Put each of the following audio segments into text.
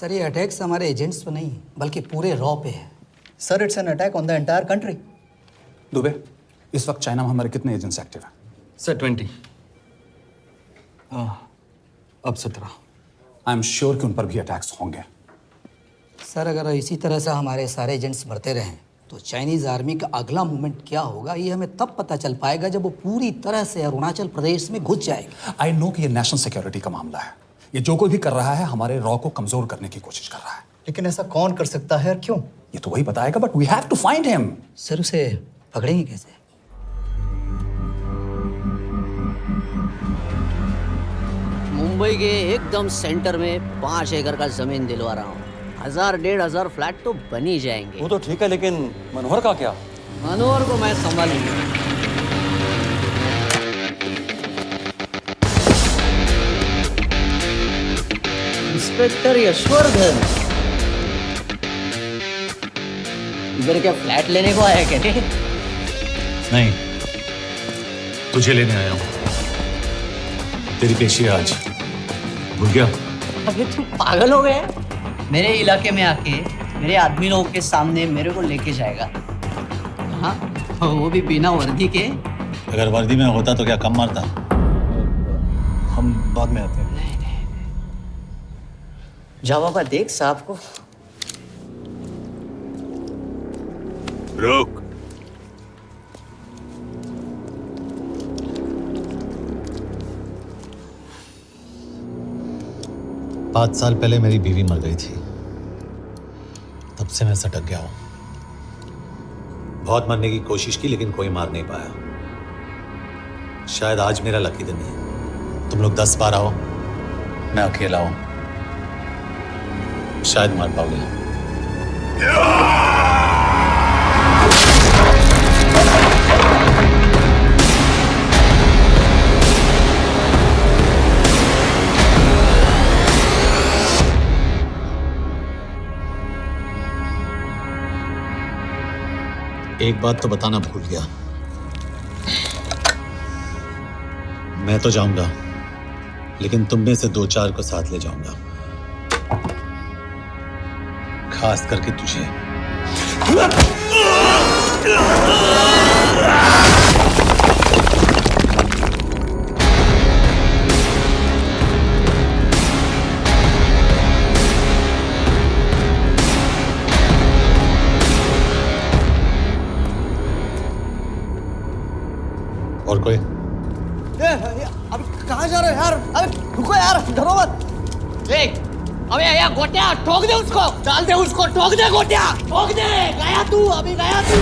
Sir ये attacks हमारे agents पे नहीं बल्कि पूरे रॉ पे है। Sir it's an attack on the entire country. Dubey, इस वक्त चाइना में हमारे कितने एजेंट्स एक्टिव हैं? सर 20। अब 17। आई एम श्योर कि उन पर भी अटैक्स होंगे। सर अगर इसी तरह से हमारे सारे एजेंट्स मरते रहें तो चाइनीज आर्मी का अगला मूवमेंट क्या होगा ये हमें तब पता चल पाएगा जब वो पूरी तरह से अरुणाचल प्रदेश में घुस जाएगा। आई नो कि ये नेशनल सिक्योरिटी का मामला है। ये जो कोई भी कर रहा है हमारे रॉ को कमजोर करने की कोशिश कर रहा है। लेकिन ऐसा कौन कर सकता है और क्यों? ये तो वही बताएगा, but we have to find him. Sir उसे पकड़ेंगे कैसे? मुंबई के एकदम सेंटर में 5 एकड़ का जमीन दिलवा रहा हूँ। 1000-1500 फ्लैट तो बन ही जाएंगे। वो तो ठीक है, लेकिन मनोहर का क्या? मनोहर को मैं संभालूंगा। इंस्पेक्टर यशवर्धन, इधर क्या फ्लैट लेने को आया क्या? नहीं, तुझे लेने आया हूँ। तेरी पेशी है आज, भूल गया? अबे तुम पागल हो गए? मेरे इलाके में आके मेरे आदमी लोगों के सामने मेरे को लेके जाएगा? हाँ, वो भी बिना वर्दी के। अगर वर्दी में होता तो क्या कम मारता? हम बाद में आते हैं। जाओ बाबा, देख साहब को। रुक। पाँच साल पहले मेरी बीवी मर गई थी, तब से मैं सटक गया हूं। बहुत मरने की कोशिश की लेकिन कोई मार नहीं पाया। शायद आज मेरा लकी दिन है। तुम लोग 10 बार आओ, मैं अकेला हूं, शायद मार पाओगे। एक बात तो बताना भूल गया, मैं तो जाऊंगा लेकिन तुम में से 2-4 को साथ ले जाऊंगा, खास करके तुझे। और कोई? अब कहाँ जा रहे हो यार? अबे रुको यार, डरो मत। देख, अबे यार गोटिया, ठोक दे उसको, डाल दे उसको, ठोक दे गोटिया, ठोक दे। गया तू, अभी गया तू।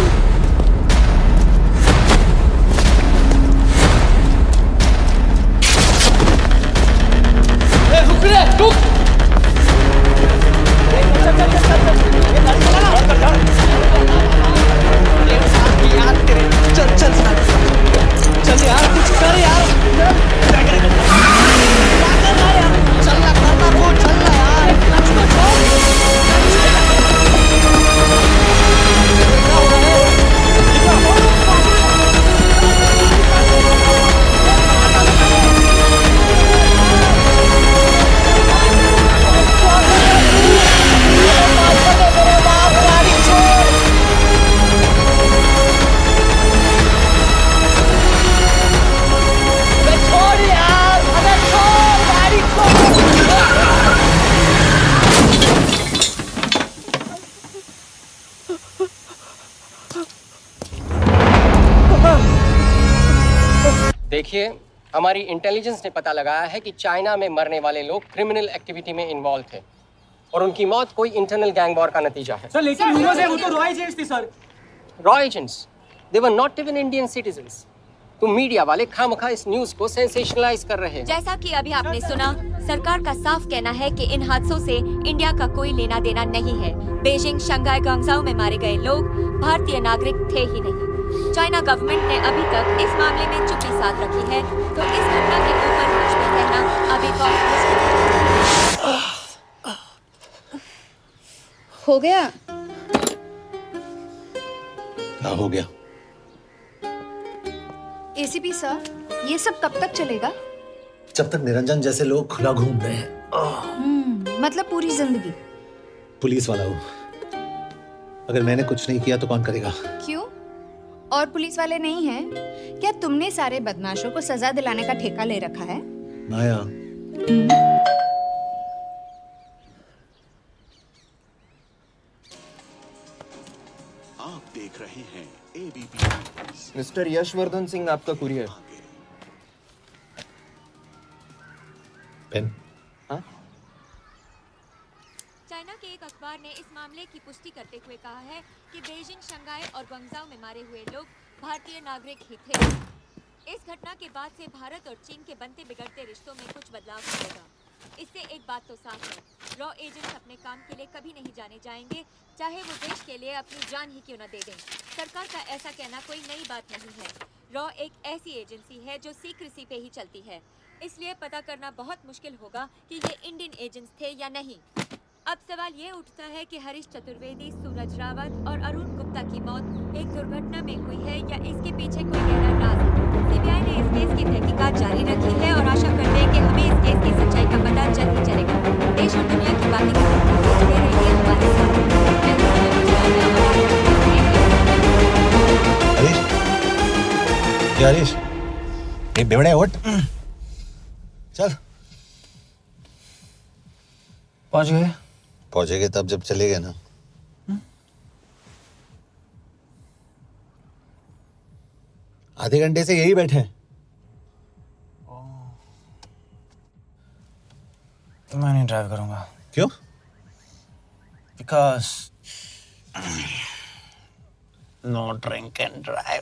रुक रे, रुक। चल चल चल चल, ये गाड़ी चला ना। यार तेरे, चल चल चल यार, कुछ कर यार। चल ना, करना वो, चल ना यार, कुछ तो छोड़। देखिए, हमारी इंटेलिजेंस ने पता लगाया है कि चाइना में मरने वाले लोग क्रिमिनल एक्टिविटी में इन्वॉल्व थे और उनकी मौत कोई इंटरनल गैंग वॉर का नतीजा है। सर लेकिन ह्यूमर्स है, वो तो रॉ एजेंट्स थी sir. Raw agents, they were not even Indian citizens. तुम मीडिया वाले खामखा इस न्यूज को सेंसेशनलाइज कर रहे हैं। जैसा कि अभी आपने सुना, सरकार का साफ कहना है कि इन हादसों से इंडिया का कोई लेना देना नहीं है। बीजिंग, शंघाई, ग्वांगझाओ में मारे गए लोग भारतीय नागरिक थे ही नहीं। चाइना गवर्नमेंट ने अभी तक इस मामले में चुप्पी साध रखी है, तो इस घटना के ऊपर कुछ भी कहना अभी बहुत मुश्किल हो गया। क्या हो गया? एसीपी सर, ये सब कब तक चलेगा? जब तक निरंजन जैसे लोग खुला घूम रहे हैं। मतलब पूरी जिंदगी? पुलिस वाला हूँ। अगर मैंने कुछ नहीं किया तो कौन करेगा? क्यों? और पुलिस वाले नहीं हैं? क्या तुमने सारे बदमाशों को सजा दिलाने का ठेका ले रखा है? माया, आप देख रहे हैं एबीपी। मिस्टर यशवर्धन सिंह आपका कुरियर। पेन। चाइना के एक अखबार ने इस मामले की पुष्टि करते हुए कहा है कि बीजिंग, शंघाई और ग्वांगझाओ में मारे हुए लोग भारतीय नागरिक ही थे। इस घटना के बाद से भारत और चीन के बनते बिगड़ते रिश्तों में कुछ बदलाव आएगा। इससे एक बात तो साफ है, रॉ एजेंट्स अपने काम के लिए कभी नहीं जाने जाएंगे, चाहे वो देश के लिए अपनी जान ही क्यों न दे दें। सरकार का ऐसा कहना कोई नई बात नहीं है। रॉ एक ऐसी एजेंसी है जो सीक्रेसी पे ही चलती है, इसलिए पता करना बहुत मुश्किल होगा कि ये इंडियन एजेंट्स थे या नहीं। अब सवाल ये उठता है कि हरीश चतुर्वेदी, सूरज रावत और अरुण गुप्ता की मौत एक दुर्घटना में हुई है या इसके पीछे कोई गहरा राज है। सीबीआई ने इस केस की तहकीकात जारी रखी है और आशा करते हैं कि हमें इस केस की सच्चाई का पता जल्द ही चलेगा। देश और दुनिया की बातें करते रहिए हमारे साथ। हरीश, ये बेवड़े उठ, चल। पहुंच गए? पहुंचेंगे तब जब चले गए ना। आधे घंटे से यही बैठे हैं। मैं नहीं ड्राइव करूंगा। क्यों? Because no drink and drive.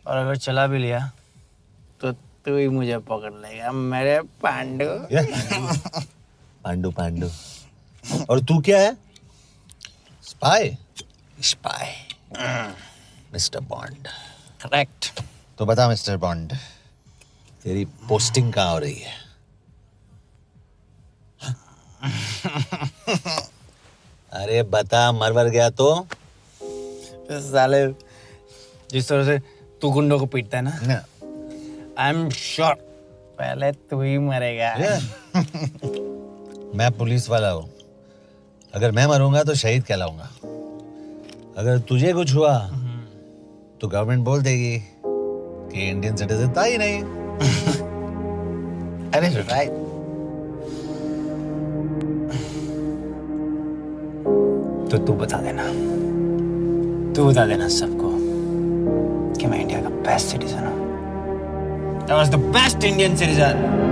और अगर चला भी लिया तो तू ही मुझे पकड़ लेगा मेरे पांडु। पांडु पांडु। और तू क्या है? Spy? Spy. Mister bond. Correct. तो बता मिस्टर बॉन्ड, तेरी पोस्टिंग कहाँ हो रही है? अरे बता, मरवर गया तो? साले जिस तरह से तू गुंडों को पीटता है ना, आई एम श्योर पहले तू ही मरेगा। मैं पुलिस वाला हूँ, अगर मैं मरूंगा तो शहीद कहलाऊंगा। अगर तुझे कुछ हुआ तो गवर्नमेंट बोल देगी कि इंडियन सिटीजन था ही नहीं। अरे राइट। तो तू बता देना सबको कि मैं इंडिया का बेस्ट सिटीजन हूँ। I was the best Indian citizen.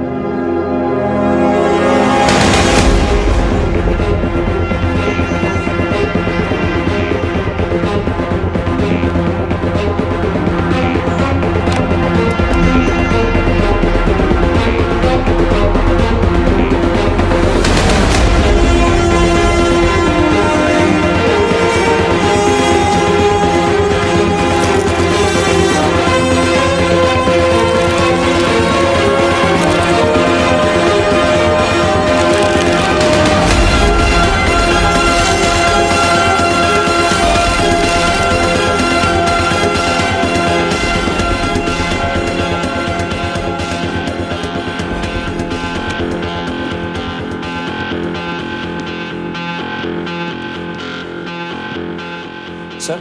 Sir,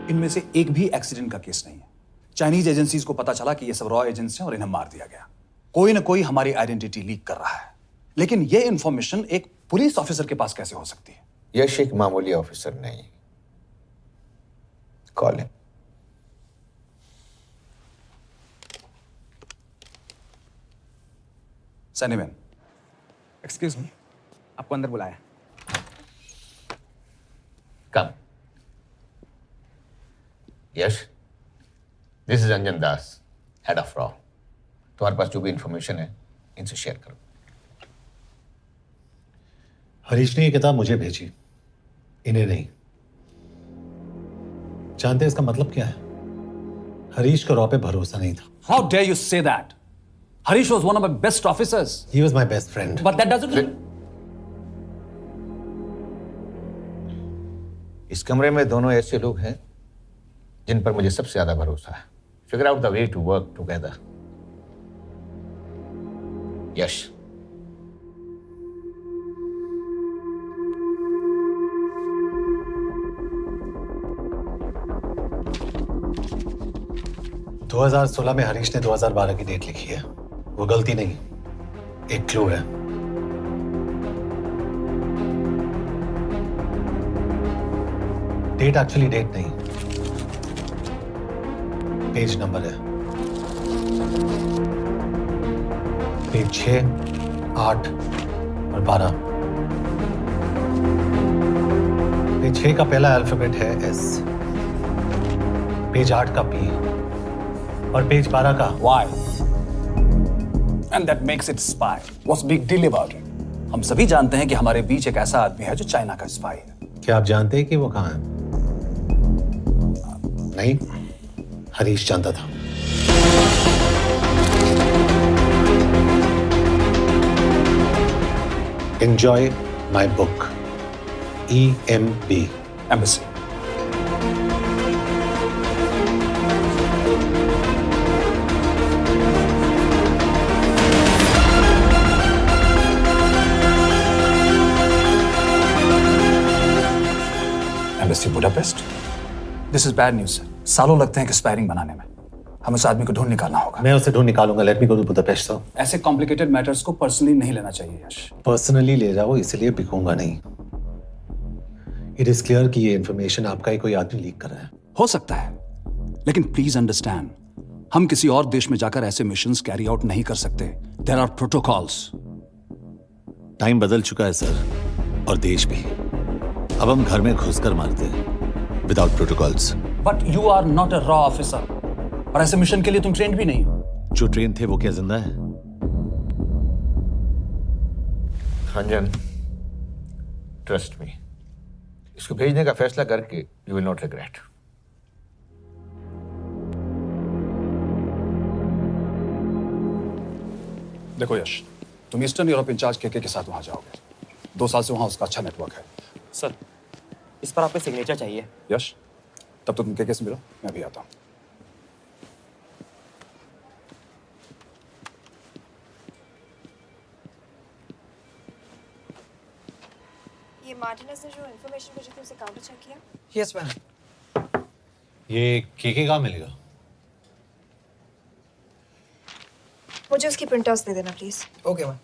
इनमें से एक भी एक्सीडेंट का केस नहीं है। चाइनीज एजेंसीज को पता चला कि ये सब रॉ एजेंट्स हैं और इन्हें मार दिया गया। कोई ना कोई हमारी आइडेंटिटी लीक कर रहा है, लेकिन ये इंफॉर्मेशन एक पुलिस ऑफिसर के पास कैसे हो सकती है? यश एक मामूली ऑफिसर नहीं। Call him. सनीमैन। एक्सक्यूज मी, आपको अंदर बुलाया। Come. Yash, this is Anjan Das, head of रॉ। तुम्हारे पास जो भी इंफॉर्मेशन है इनसे शेयर करो। हरीश ने ये किताब मुझे भेजी, इन्हें नहीं। जानते हैं इसका मतलब क्या है? हरीश को रॉ पे भरोसा नहीं था। How dare you say that? Harish was one of my best officers. He was my best friend. But that doesn't. इस कमरे में दोनों ऐसे लोग हैं जिन पर मुझे सबसे ज्यादा भरोसा है। Figure out the way to work together. Yash, 2016 में हरीश ने 2012 की डेट लिखी है। वो गलती नहीं, एक क्लू है। डेट एक्चुअली डेट नहीं, पेज नंबर है। पेज 6, 8 और 12। पेज 6 का पहला अल्फाबेट है S, पेज 8 का P और पेज 12 का Why? And that makes it spy. What's big deal about it? हम सभी जानते हैं कि हमारे बीच एक ऐसा आदमी है जो चाइना का स्पाई है। क्या आप जानते हैं कि वो कहाँ है? नहीं, हरीश जानता था। Enjoy my book. EMB. Embassy. Embassy Budapest. This is bad news, sir. सालों लगते हैं एक्सपायरिंग बनाने में। हमें उस आदमी को ढूंढ निकालना होगा। मैं उसे ढूंढ निकालूंगा। Let me go to Budapest sir. ऐसे कॉम्प्लिकेटेड मैटर्स को पर्सनली नहीं लेना चाहिए यश। पर्सनली ले जाओ, इसलिए बिकूंगा नहीं। इट इज क्लियर कि ये इंफॉर्मेशन आपका ही कोई आदमी लीक कर रहा है। हो सकता है, लेकिन प्लीज अंडरस्टैंड, हम किसी और देश में जाकर ऐसे मिशंस कैरी आउट नहीं कर सकते। There are protocols. टाइम बदल चुका है सर, और देश भी। अब हम घर में घुसकर मारते हैं without protocols. But you are not a रॉ ऑफिसर, और ऐसे मिशन के लिए तुम ट्रेंड भी नहीं हो। जो ट्रेन थे वो क्या जिंदा है? रंजन, ट्रस्ट मी, इसको भेजने का फैसला करके यू विल नॉट रिग्रेट। देखो यश, तुम ईस्टर्न यूरोप इंचार्ज के साथ वहां जाओगे। 2 साल से वहां उसका अच्छा नेटवर्क है। सर, इस पर आपका सिग्नेचर चाहिए। यश, तब तो तुम के से मिलो, मैं भी आता हूं। ये मार्टिनेस ने जो इन्फॉर्मेशन भेजी थी उसे काउंटर चेक किया? Yes ma'am. ये के कहाँ मिलेगा? मुझे उसकी प्रिंटआउट्स दे देना प्लीज। Okay ma'am.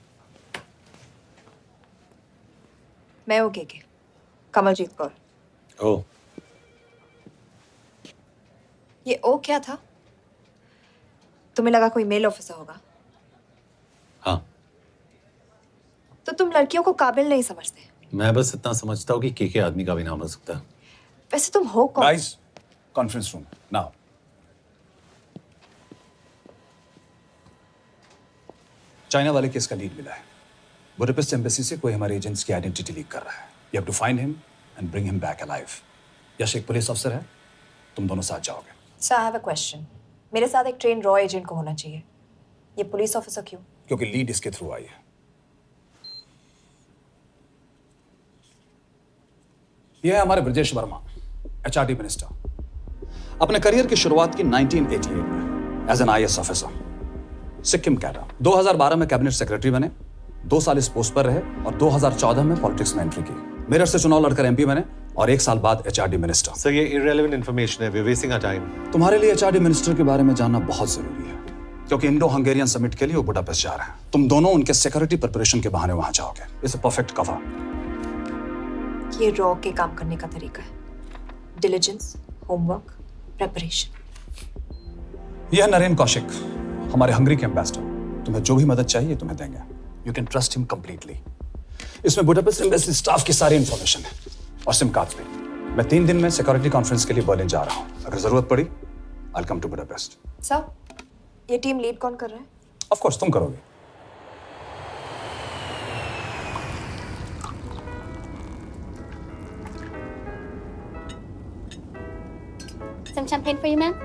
मैं हूँ के कमलजीत कौर। ओ, ये ओ क्या था? तुम्हें लगा कोई मेल ऑफिसर होगा? हाँ। तो तुम लड़कियों को काबिल नहीं समझते? मैं बस इतना समझता हूँ कि के आदमी का भी नाम हो सकता है। वैसे तुम हो कौन? Guys, conference room now. China वाले केस का लीड मिला है। बुडापेस्ट एम्बेसी से कोई हमारे एजेंट्स की आइडेंटिटी लीक कर रहा है। You have to find him and bring him back alive. Yash एक पुलिस अफसर है, तुम दोनों साथ जाओगे। Sir, I have a question. मेरे साथ एक ट्रेन रॉ एजेंट को होना चाहिए। ये पुलिस ऑफिसर क्यों? क्योंकि लीड इसके थ्रू आई है। यह है हमारे ब्रजेश वर्मा, HRD मिनिस्टर। अपने करियर की शुरुआत की 1988 में as an IAS officer, Sikkim cadre. 2012 में कैबिनेट सेक्रेटरी बने, 2 साल इस पोस्ट पर रहे और 2014 में पॉलिटिक्स में एंट्री की। मेरठ से चुनाव लड़कर MP बने और 1 साल बाद HRD मिनिस्टर। सर, ये इररिलेवेंट इंफॉर्मेशन है। We wasting our time. तुम्हारे लिए HRD मिनिस्टर के बारे में जानना बहुत जरूरी है, क्योंकि इंडो हंगेरियन समिट के लिए वो बुडापेस्ट जा रहे हैं। तुम दोनों उनके सिक्योरिटी प्रिपरेशन के बहाने वहां जाओगे। It's a perfect cover. ये रॉ के काम करने का तरीका है। Diligence, homework, preparation. यह नरेन कौशिक, हमारे हंगरी के एम्बेसडर। तुम्हें जो भी मदद चाहिए तुम्हें देंगे। You can trust him completely. इसमें बुडापेस्ट एम्बेसी स्टाफ की सारी इंफॉर्मेशन है और सिम कार्ड्स भी। मैं 3 दिन में सिक्योरिटी कॉन्फ्रेंस के लिए बर्लिन जा रहा हूं। अगर जरूरत पड़ी, I will come to Budapest. Sir, ये टीम लीड कौन कर रहा है? ऑफ कोर्स तुम करोगे। Some champagne for you, ma'am?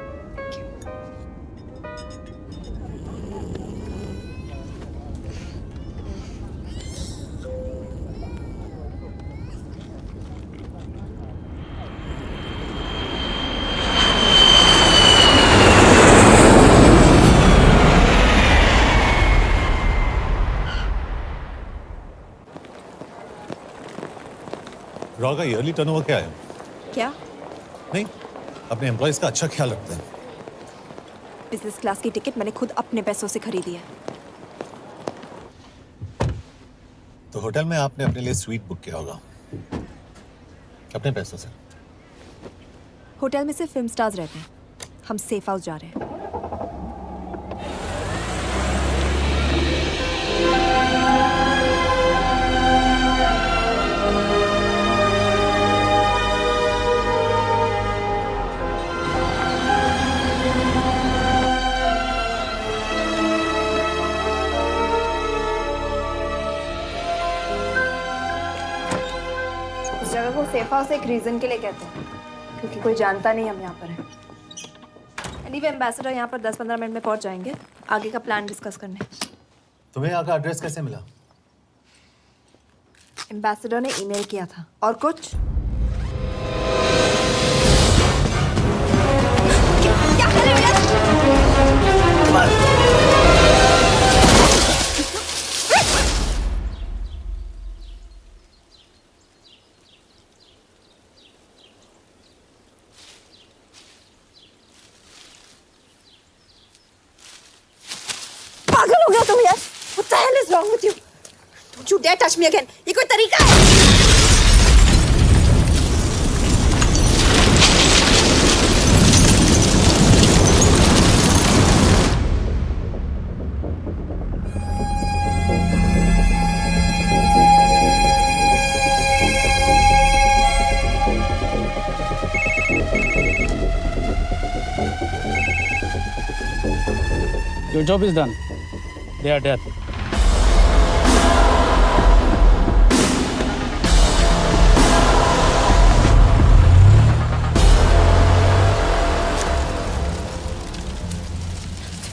Raw का ईयरली टर्नओवर क्या है? क्या? नहीं, अपने एम्प्लॉइज का अच्छा ख्याल रखते हैं। बिजनेस क्लास की टिकट मैंने खुद अपने पैसों से खरीदी है। तो होटल में आपने अपने लिए स्वीट बुक किया होगा अपने पैसों से। होटल में सिर्फ फिल्म स्टार्स रहते हैं, हम सेफ हाउस जा रहे हैं। इस जगह को सेफ हाउस एक रीजन के लिए कहते हैं, क्योंकि कोई जानता नहीं हम यहाँ पर हैं। एनीवे एम्बेसडर यहाँ पर 10-15 मिनट में पहुँच जाएंगे आगे का प्लान डिस्कस करने। तुम्हें यहाँ का एड्रेस कैसे मिला? एम्बेसडर ने ईमेल किया था। और कुछ? क्या कर रहे हो यार? पागल हो गया तुम यार? What the hell is wrong with you? Don't you dare touch me again. ये कोई तरीका है? Your job is done. They are dead.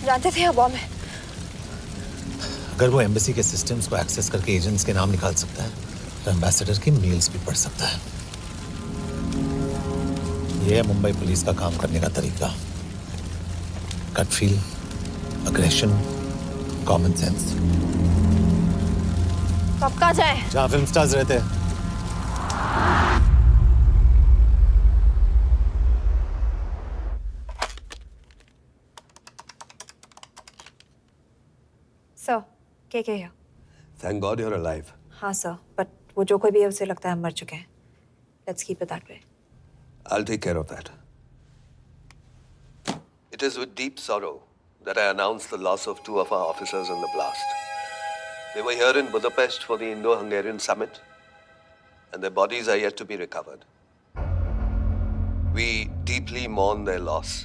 जानते थे बॉम्ब है। अगर वो एम्बेसी के सिस्टम्स को एक्सेस करके एजेंट्स के नाम निकाल सकता है तो एम्बेसडर की मेल्स भी पढ़ सकता है। ये है मुंबई पुलिस का काम करने का तरीका। Gut feel, aggression, common sense. कब कहाँ जाए? जहाँ फिल्म स्टार्स रहते हैं। सर, क्या है? Thank God you're alive. हाँ सर, बट वो जो कोई भी है उसे लगता है हम मर चुके हैं। Let's keep it that way. I'll take care of that. It is with deep sorrow that I announce the loss of 2 of our officers in the blast. They were here in Budapest for the Indo-Hungarian summit, and their bodies are yet to be recovered. We deeply mourn their loss,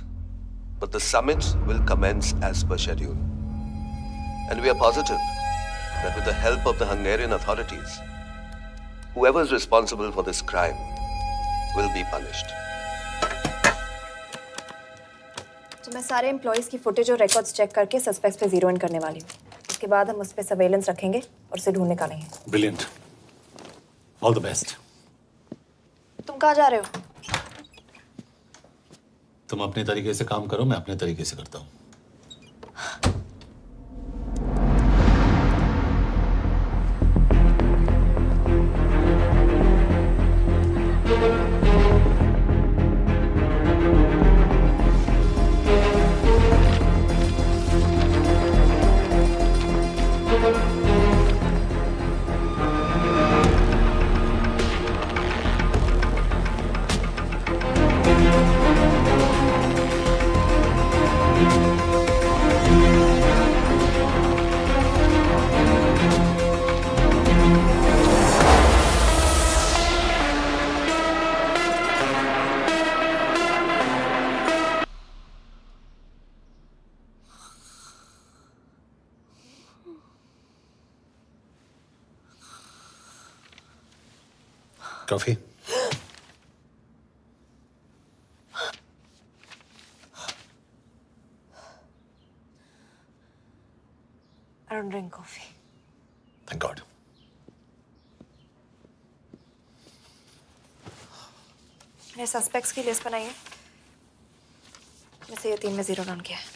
but the summit will commence as per schedule. And we are positive that with the help of the Hungarian authorities, whoever is responsible for this crime will be punished. तो मैं सारे employees की footage और records check करके suspects पे zero in करने वाली हूँ। उसके बाद हम उस पर सर्वेलेंस रखेंगे और उसे ढूंढ निकालेंगे। Brilliant, all the best. तुम कहाँ जा रहे हो? तुम अपने तरीके से काम करो, मैं अपने तरीके से करता हूँ। Coffee? I don't drink coffee. Thank God. मैंने सस्पेक्ट्स की लिस्ट बनाई है। वैसे ये 3 में जीरो डाउन किया है।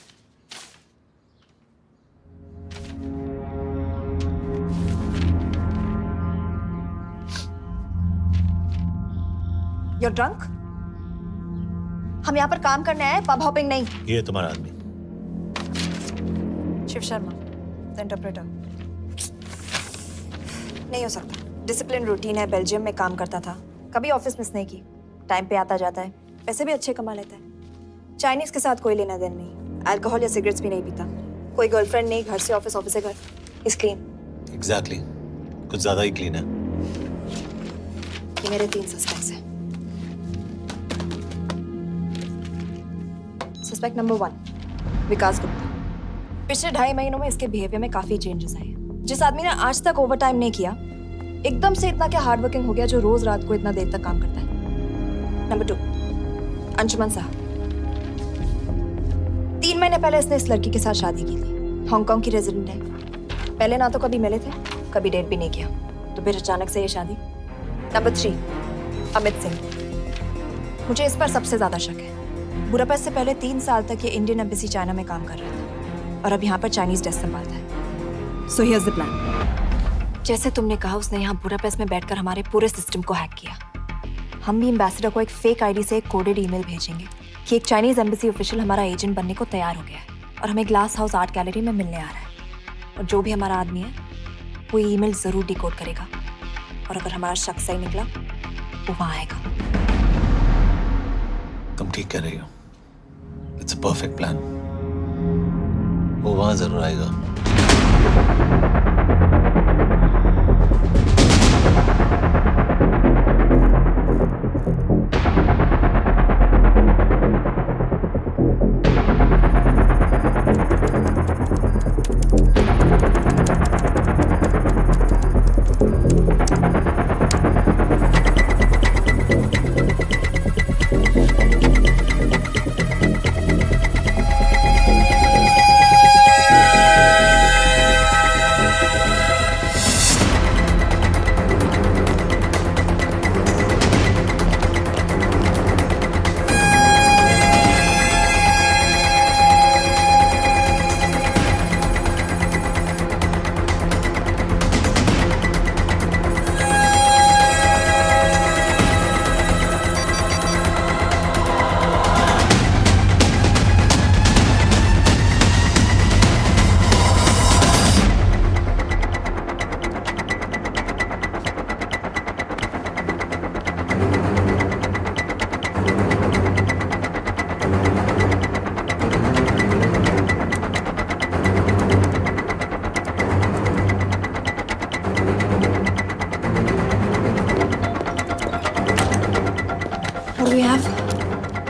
You're drunk? हम यहाँ पर काम करने आए, पब हॉपिंग नहीं। ये तुम्हारा आदमी। Shiv Sharma, the interpreter. नहीं हो सकता। डिसिप्लिन रूटीन है, बेल्जियम में काम करता था, कभी ऑफिस मिस नहीं की, टाइम पे आता जाता है, पैसे भी अच्छे कमा लेता है। चाइनीज के साथ कोई लेना देना नहीं, अल्कोहल या सिगरेट्स भी नहीं पीता, कोई गर्लफ्रेंड नहीं, घर से ऑफिस, ऑफिस से घर, इज क्लीन। एग्जैक्टली, कुछ ज्यादा ही क्लीन है। ये मेरे 3 सस्पेक्ट्स हैं। सस्पेक्ट नंबर 1, विकास गुप्ता। पिछले 2.5 महीनों में इसके बिहेवियर में काफी चेंजेस आए हैं। जिस आदमी ने आज तक ओवरटाइम नहीं किया, एकदम से इतना क्या हार्ड वर्किंग हो गया जो रोज रात को इतना देर तक काम करता है। नंबर 2, अंशुमन साहब। 3 महीने पहले इसने इस लड़की के साथ शादी की थी, हांगकांग की रेजिडेंट है। पहले ना तो कभी मिले थे, कभी डेट भी नहीं किया, तो फिर अचानक से ये शादी। नंबर 3, अमित सिंह। मुझे इस पर सबसे ज्यादा शक है। बुडापेस्ट से पहले 3 साल तक ये इंडियन एम्बेसी चाइना में काम कर रहा था और अब यहाँ पर चाइनीज डेस्क संभालता है। So here's the plan. जैसे तुमने कहा, उसने यहाँ बुडापेस्ट में बैठकर हमारे पूरे सिस्टम को हैक किया। हम भी एम्बेसडर को एक फेक आईडी से एक कोडेड ईमेल भेजेंगे कि एक चाइनीज एम्बेसी ऑफिशियल हमारा एजेंट बनने को तैयार हो गया है और हमें ग्लास हाउस आर्ट गैलरी में मिलने आ रहा है। और जो भी हमारा आदमी है वो ईमेल जरूर डिकोड करेगा और अगर हमारा शक सही निकला वो वहां आएगा। तुम ठीक कह रही हो, इट्स अ परफेक्ट प्लान। वो वहां जरूर आएगा।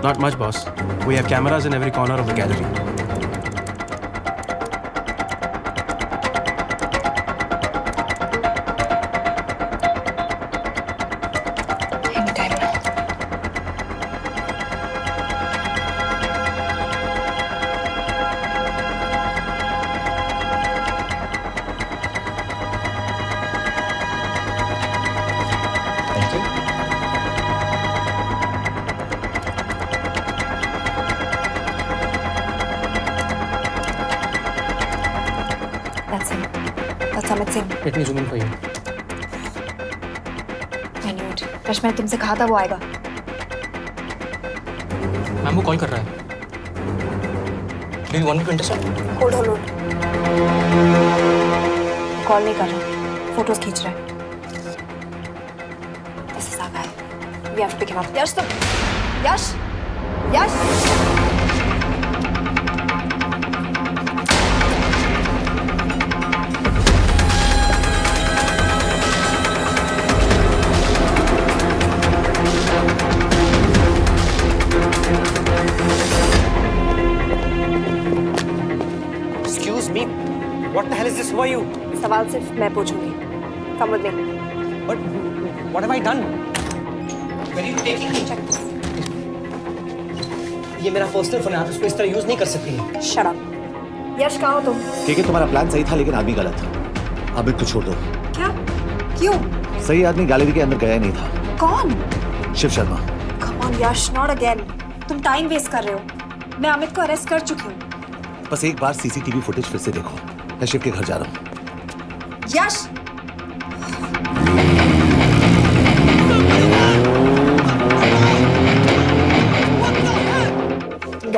Not much, boss. We have cameras in every corner of the gallery. Anytime now. Thank you. That's him. That's Amit Singh. Let me zoom in for you. I knew it. Rush, मैंने तुमसे कहा था वो आएगा। Ma'am वो call कर रहा है। Do you want me to intercept? Hold hold. Call नहीं कर रहा, फोटोज खींच रहा है। This is our guy. We have to pick him up. यश तुम, यश, यश। Excuse me. What the hell is this? Who are you? सवाल सिर्फ मैं पूछूंगी। Come with me. But what have I done? Where are you taking me? Check this. ये मेरा personal phone है, आप इसको इस तरह यूज नहीं कर सकती हैं। Shut up. यश, कहाँ हो तुम? ठीक है, तुम्हारा प्लान सही था लेकिन आदमी गलत था। अमित को छोड़ दो। क्या? क्यों? सही आदमी गैलरी के अंदर गया नहीं था। कौन? Shiv Sharma. Come on Yash, not again. तुम टाइम वेस्ट कर रहे हो। मैं अमित को अरेस्ट कर चुकी हूँ। बस एक बार सीसीटीवी फुटेज फिर से देखो। मैं शिव के घर जा रहा हूँ। यश,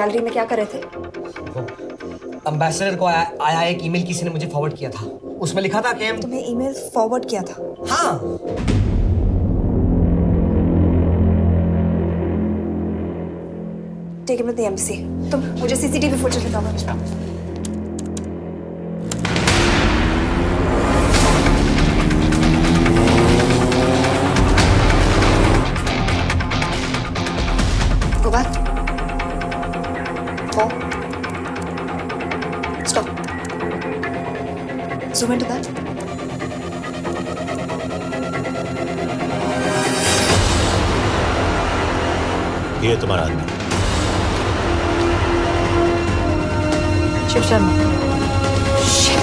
गैलरी में क्या कर रहे थे? अम्बेसडर को आया एक ईमेल किसी ने मुझे फॉरवर्ड किया था। उसमें लिखा था कि हम तुम्हें ईमेल फॉरवर्ड किया था? हाँ। Take him to the embassy. तुम मुझे सीसीटीवी फुटेज दिखाओ। Go back. Go. Stop. Zoom into that. ये तुम्हारा आदमी। शिव शर्मा। Shit.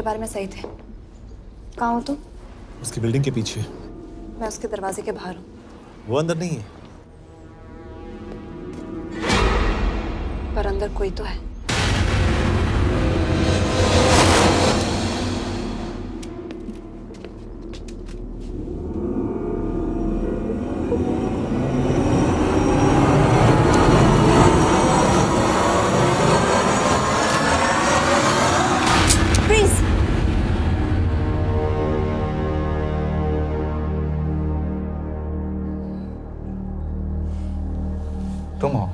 बारे में सही थे। कहाँ हो तुम? उसकी बिल्डिंग के पीछे। मैं उसके दरवाजे के बाहर हूँ। वो अंदर नहीं है। पर अंदर कोई तो है। तुम हो?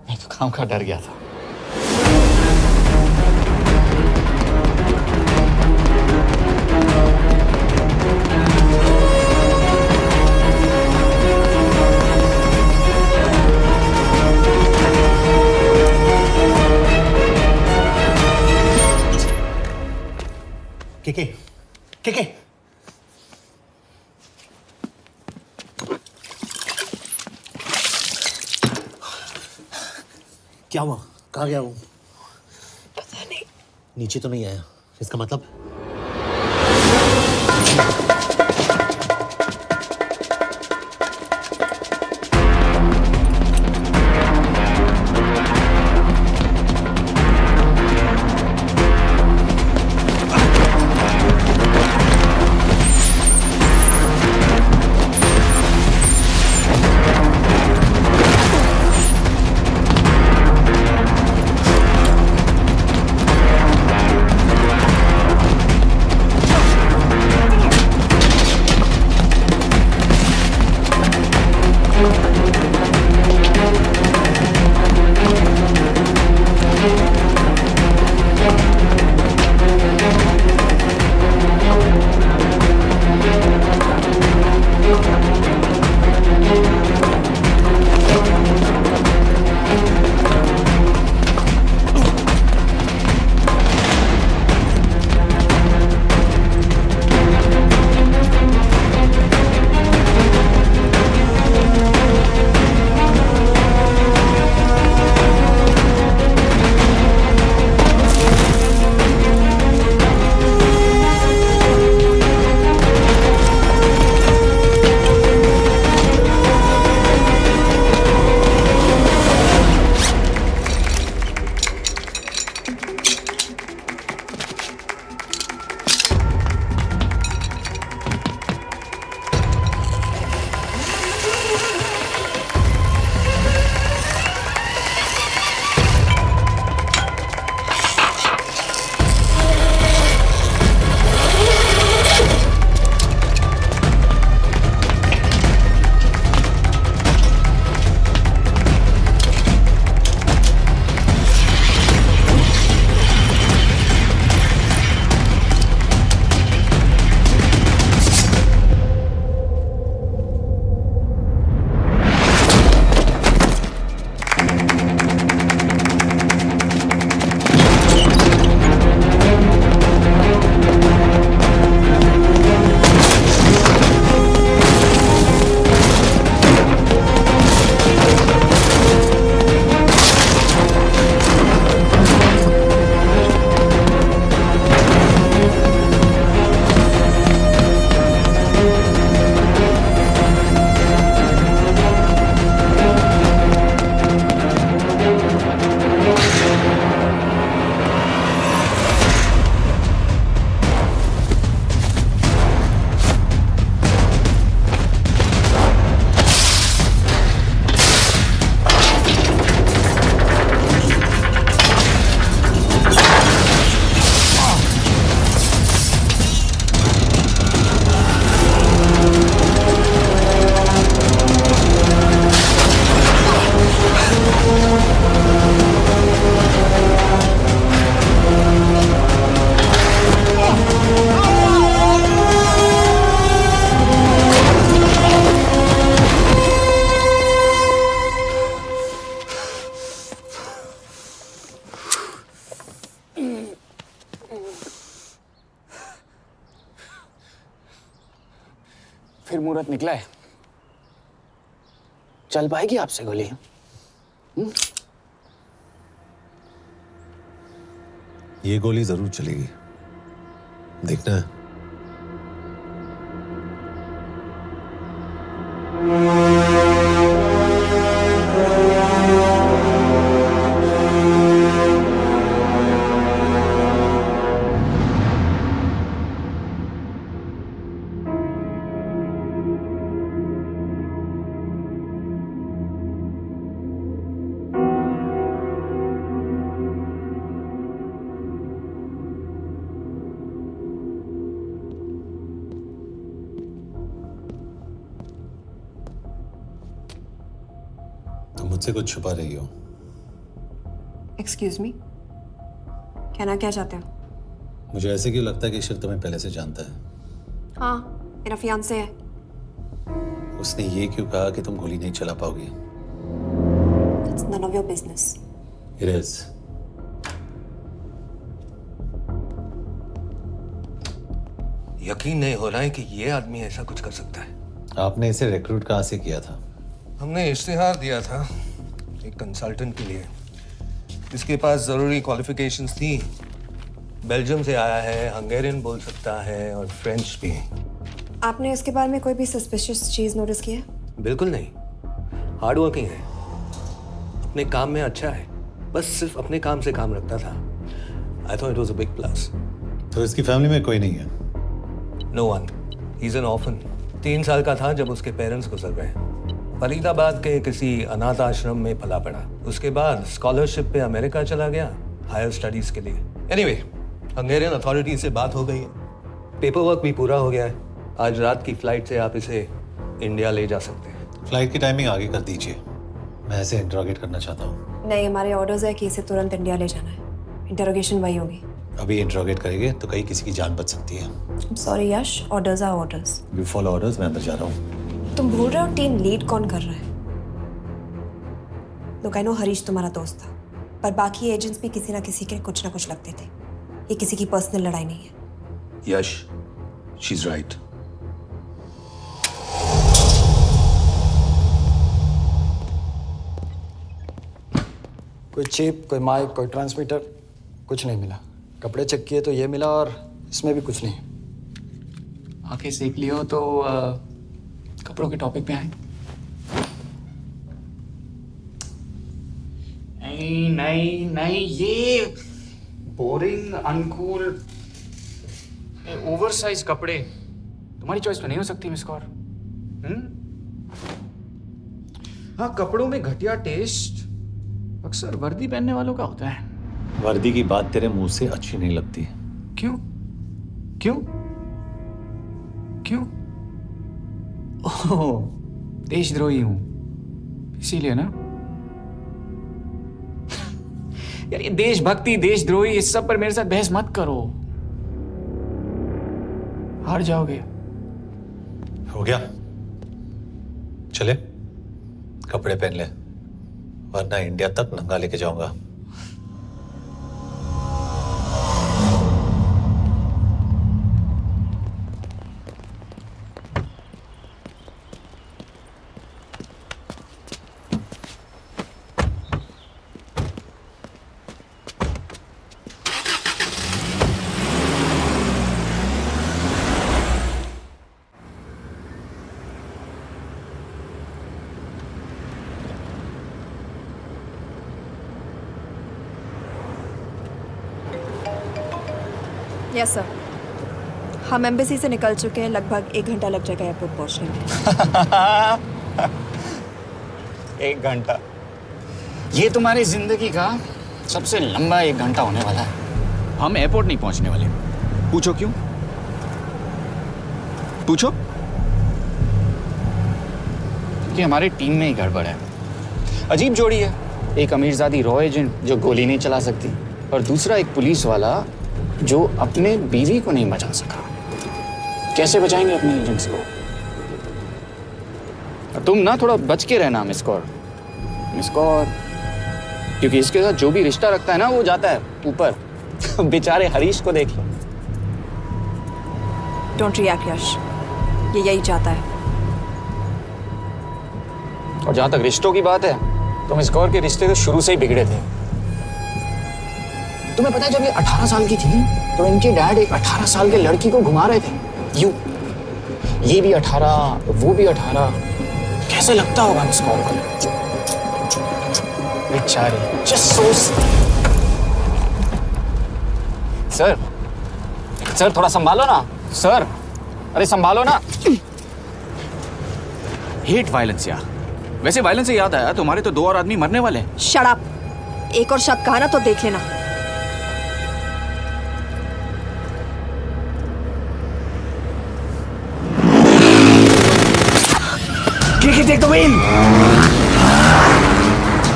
मैं तो काम का डर गया था। के क्या हुआ? कहाँ गया वो? पता नहीं। नीचे तो नहीं आया, इसका मतलब? फिर मुहूर्त निकला है, चल पाएगी आपसे गोली? ये गोली जरूर चलेगी। देखना है। तुम मुझसे कुछ छुपा रही हो। एक्सक्यूज मी, कहना क्या चाहते हो? मुझे ऐसे क्यों लगता है कि ईश्वर तुम्हें पहले से जानता है। हाँ, मेरा फियांसे है। उसने ये क्यों कहा कि तुम गोली नहीं चला पाओगी? It's none of your business. It is. यकीन नहीं हो रहा है कि ये आदमी ऐसा कुछ कर सकता है। आपने इसे रिक्रूट कहाँ से किया था? हमने इश्तिहार दिया था एक कंसल्टेंट के लिए, जिसके पास ज़रूरी क्वालिफिकेशंस थी। बेल्जियम से आया है, हंगेरियन बोल सकता है और फ्रेंच भी। आपने इसके बारे में कोई भी सस्पिशियस चीज नोटिस की है? बिल्कुल नहीं, हार्ड वर्किंग है, अपने काम में अच्छा है, बस सिर्फ अपने काम से काम रखता था। I thought it was a big plus. तो इसकी फैमिली में कोई नहीं है? No one, he is an orphan. 3 साल का था जब उसके पेरेंट्स गुजर गए। फरीदाबाद के किसी अनाथ आश्रम में पला पड़ा। उसके बाद स्कॉलरशिप पे अमेरिका चला गया हायर स्टडीज के लिए। एनीवे, हंगेरियन अथॉरिटी से बात हो गई है, पेपर वर्क भी पूरा हो गया है। आज रात की फ्लाइट से आप इसे इंडिया ले जा सकते हैं। फ्लाइट की टाइमिंग आगे कर दीजिए, मैं इसे इंट्रोगेट करना चाहता हूँ। नहीं, हमारे ऑर्डर्स है कि इसे तुरंत इंडिया ले जाना है। इंटरोगेशन वही होगी। अभी इंट्रोगेट करेंगे तो कहीं किसी की जान बच सकती है। Sorry Yash, orders are orders. You follow orders, मैं अंदर जा रहा हूँ। तुम भूल रहे हो टीम लीड कौन कर रहा है? लोग आई नो हरीश तुम्हारा दोस्त था, पर बाकी एजेंट्स भी किसी ना किसी के कुछ ना कुछ लगते थे। ये किसी की पर्सनल लड़ाई नहीं है। यश, शी इज राइट। कोई चिप, कोई माइक, कोई ट्रांसमीटर, कुछ नहीं मिला। कपड़े चेक किए तो ये मिला और इसमें भी कुछ नहीं। आंखें सेक लियो तो कपड़ों के टॉपिक पे आए। नहीं नहीं नहीं, ये बोरिंग, अनकूल, ओवरसाइज कपड़े तुम्हारी चॉइस तो नहीं हो सकती मिस कौर। हाँ, कपड़ों में घटिया टेस्ट अक्सर वर्दी पहनने वालों का होता है। वर्दी की बात तेरे मुंह से अच्छी नहीं लगती। क्यों क्यों क्यों? ओह, देशद्रोही हूं इसीलिए ना। यार ये देशभक्ति, देशद्रोही, इस सब पर मेरे साथ बहस मत करो, हार जाओगे। हो गया, चले कपड़े पहन ले, वरना इंडिया तक नंगा लेके जाऊंगा। यस सर, हम एम्बेसी से निकल चुके हैं। लगभग 1 घंटा लग जाएगा एयरपोर्ट पहुंचने में। 1 घंटा? ये तुम्हारी जिंदगी का सबसे लंबा 1 घंटा होने वाला है। हम एयरपोर्ट नहीं पहुंचने वाले। पूछो क्यों? पूछो। क्योंकि हमारी टीम में ही गड़बड़ है। अजीब जोड़ी है, एक अमीरजादी रॉ एजेंट जो गोली नहीं चला सकती, और दूसरा एक पुलिस वाला जो अपने बीवी को नहीं बचा सका। कैसे बचाएंगे अपने एजेंट्स को? तुम ना थोड़ा बच के रहना मिस कौर, क्योंकि इसके साथ जो भी रिश्ता रखता है ना वो जाता है ऊपर। बेचारे हरीश को देख लो। डोंट रिएक्ट यश, ये यही चाहता है। और जहां तक रिश्तों की बात है तो मिस कौर के रिश्ते तो शुरू से ही बिगड़े थे। तुम्हें पता है जब ये 18 साल की थी तो इनके डैड एक 18 साल के लड़की को घुमा रहे थे। ये भी 18, वो भी 18। कैसे लगता होगा इसको बेचारे। जस्ट सो सर थोड़ा संभालो ना सर। अरे संभालो ना। हेट वायलेंस यार। वैसे वायलेंस से याद आया, तुम्हारे तो 2 और आदमी मरने वाले हैं। Shut up. एक और शब्द कहा ना तो देख लेना। Take the wheel.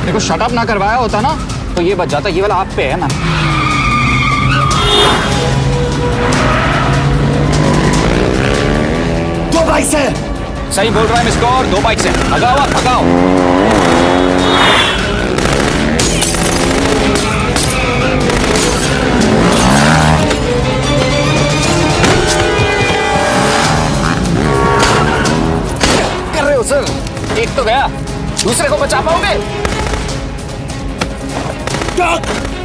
देखो शट अप ना करवाया होता ना तो ये बच जाता। ये वाला आप पे है ना। दो बाइक्स है। सही बोल रहा है मिस्टर और 2 बाइक्स है। भगाओ आप भगाओ। कर रहे हो सर? एक तो गया, दूसरे को बचा पाओगे?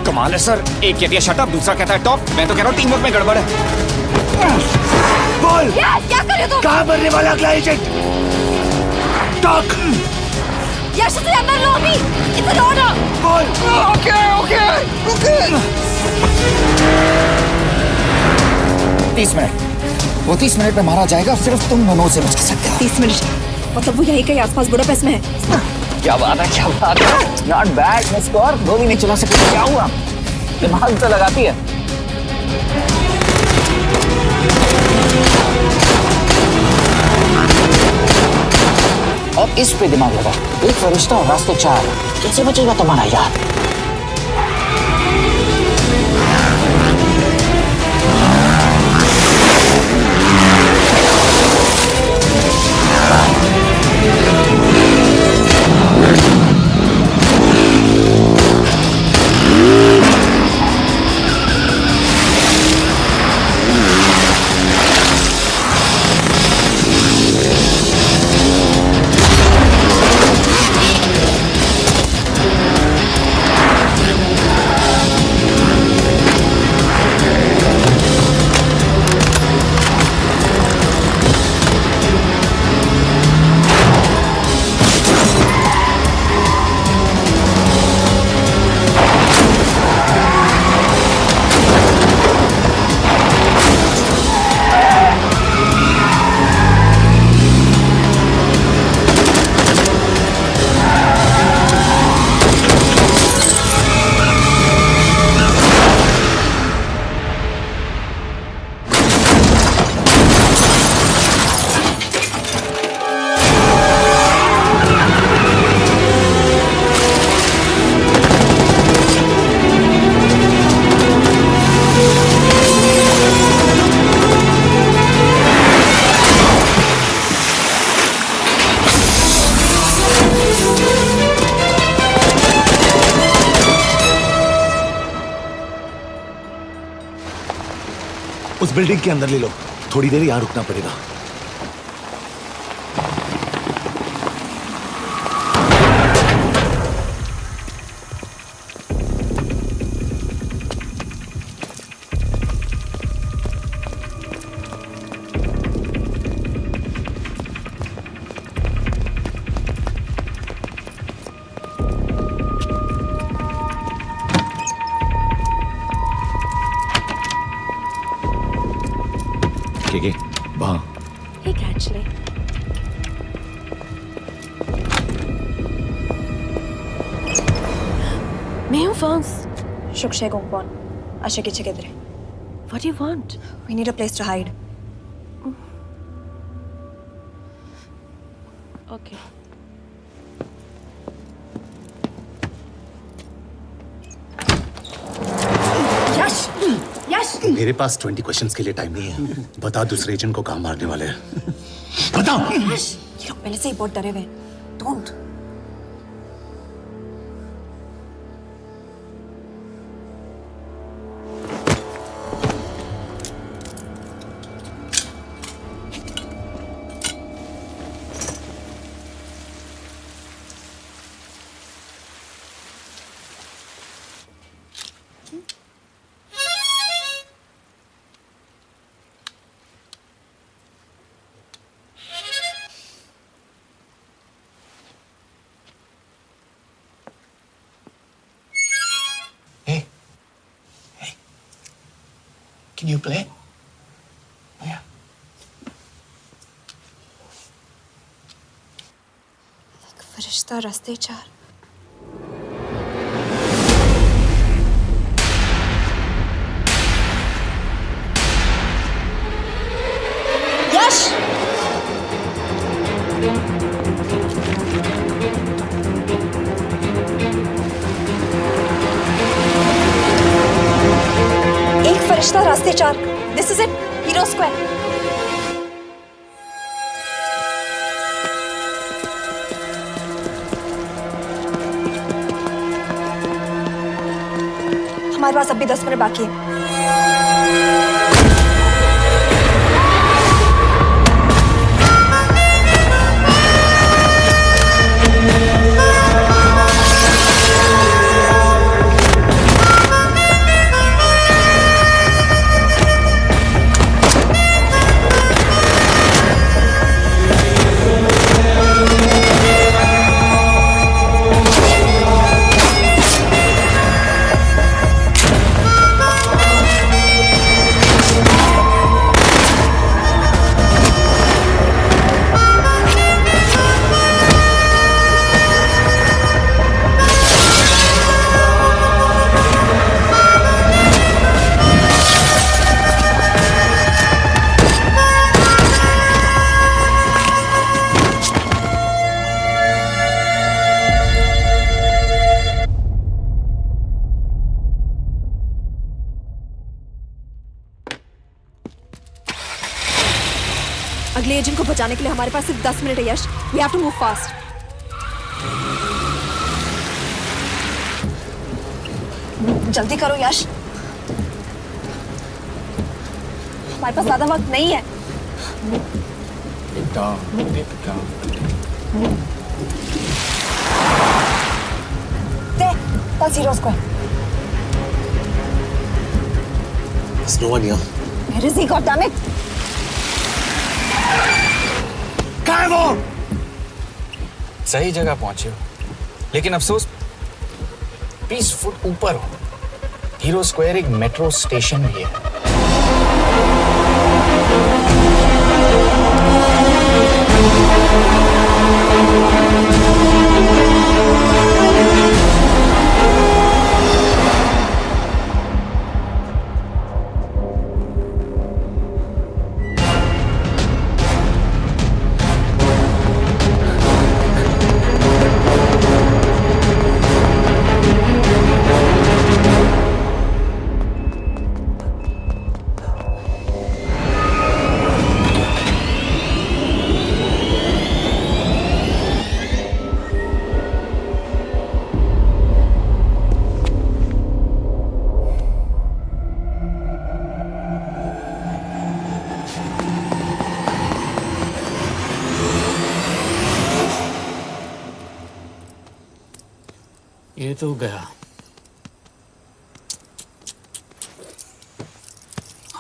कमाल है सर। एक कहती है शट अप, दूसरा कहता है टॉप। मैं तो कह रहा हूँ टीम वर्क में गड़बड़ है। बोल क्या कर रहे हो तुम? कहाँ मरने वाला अगला एजेंट? टॉक। यश से अंदर लो अभी। It's an order. बोल। Okay okay okay. 30 मिनट। वो 30 मिनट में मारा जाएगा। सिर्फ तुम दोनों से बचा सकते हो। 30 मिनट मतलब वो यहीं कहीं आसपास बुडापेस्ट में है। क्या बात है, क्या बात है। Not bad miss Kaur. गोली नहीं चला सकती। क्या हुआ? दिमाग तो लगाती है। अब इस पे दिमाग लगा। एक फरिश्ता और रास्ते 4। कैसे बचेगा तुम्हारा यार? उस बिल्डिंग के अंदर ले लो। थोड़ी देर यहां रुकना पड़ेगा। वहां ठीक है एक्चुअली। मैं हूँ फॉन्स शुक्शे गोंगपॉन आशा की चिकेदरे। What do you want? We need a place to hide. Okay. Yash Yash मेरे पास 20 क्वेश्चंस के लिए टाइम नहीं है। बता दूसरे एजेंट को कहाँ मारने वाले हैं। बता। यश ये लोग पहले से ही बहुत डरे हुए हैं। Don't. Can you play? Yeah. फरिश्ता रास्ते चार। यश! एक फरिश्ता रास्ते चार। This is it. Hero Square. हमारे पास अभी 10 मिनट बाकी है। अगले एजेंट को बचाने के लिए हमारे पास सिर्फ 10 मिनट है Yash. We have to move fast. जल्दी करो यश, हमारे पास ज्यादा वक्त नहीं है। That's Hero Square. There's no one here. Where is he? God damn it! कहाँ है वो? सही जगह पहुंचे हो, लेकिन अफसोस 20 फुट ऊपर हो। हीरो स्क्वायर एक मेट्रो स्टेशन भी है। ये तो गया।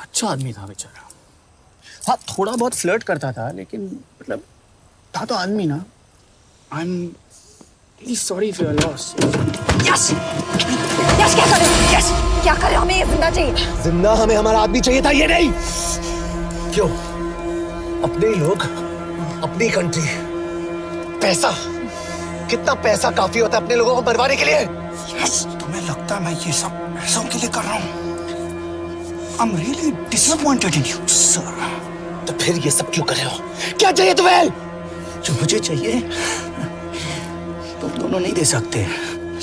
अच्छा आदमी था बेचारा। हाँ, थोड़ा बहुत फ्लर्ट करता था, लेकिन मतलब था तो आदमी ना। I am really sorry for your loss. Yash! Yash क्या कर रहे हो? यश क्या कर रहे हो? हमें ये जिंदा चाहिए। जिंदा हमें हमारा आदमी चाहिए था, ये नहीं। क्यों? अपने लोग, अपनी कंट्री, पैसा, कितना पैसा काफी होता है अपने लोगों को मरवाने के लिए? यस, तुम्हें लगता है मैं ये सब पैसों के लिए कर रहा हूँ? I'm really disappointed in you, sir. तो फिर ये सब क्यों कर रहे हो? क्या चाहिए तुम्हें? जो मुझे चाहिए तुम दोनों नहीं दे सकते।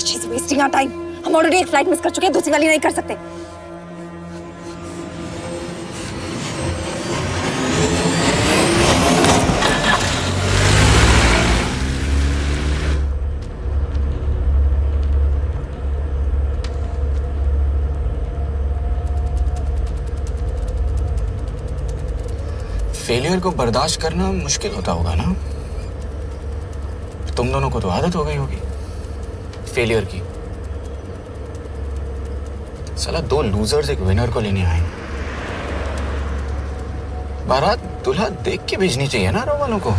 She's wasting our time. हम ऑलरेडी एक फ्लाइट मिस कर चुके हैं, दूसरी वाली नहीं कर सकते। फेलियर को बर्दाश्त करना मुश्किल होता होगा ना? तुम दोनों को तो आदत हो गई होगी फेलियर की। साला 2 लूजर्स एक विनर को लेने आए। बारात दूल्हा देख के भेजनी चाहिए ना रो वालों को।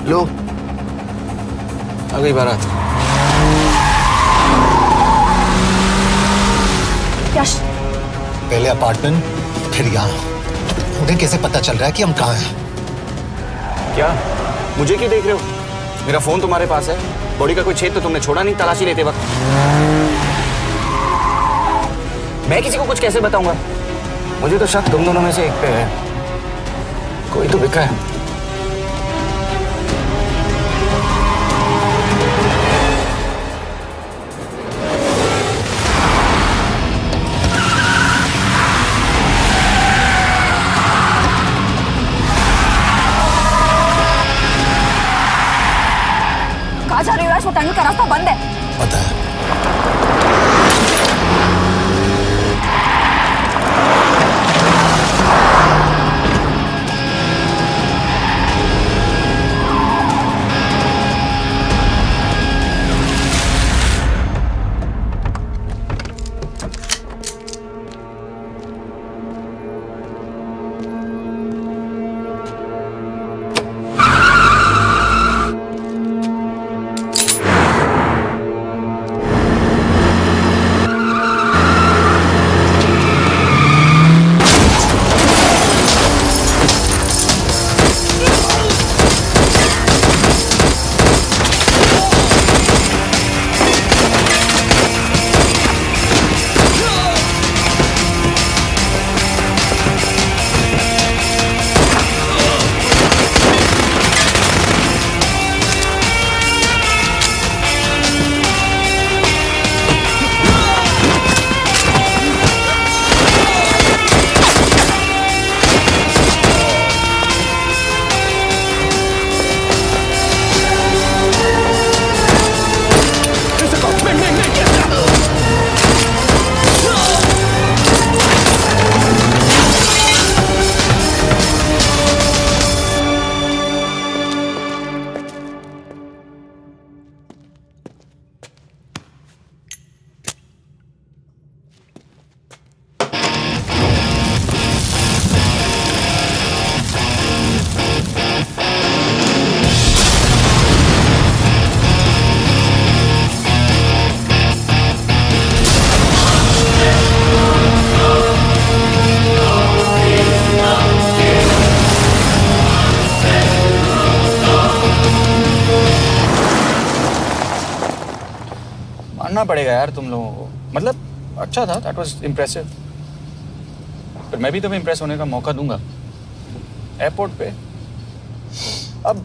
लो, आ गई बारात। यश, पहले अपार्टमेंट, फिर यहाँ। उन्हें कैसे पता चल रहा है कि हम कहाँ हैं? क्या मुझे क्यों देख रहे हो? मेरा फोन तुम्हारे पास है, बॉडी का कोई छेद तो तुमने छोड़ा नहीं तलाशी लेते वक्त। मैं किसी को कुछ कैसे बताऊंगा? मुझे तो शक तुम दोनों में से एक पे है, कोई तो बिका है। कहाँ जा रही हो यश? वो टनल का रास्ता बंद है। पता है। मानना पड़ेगा यार तुम लोगों को, मतलब अच्छा था, दैट वाज इम्प्रेसिव। पर मैं भी तुम्हें इम्प्रेस होने का मौका दूंगा एयरपोर्ट पे। अब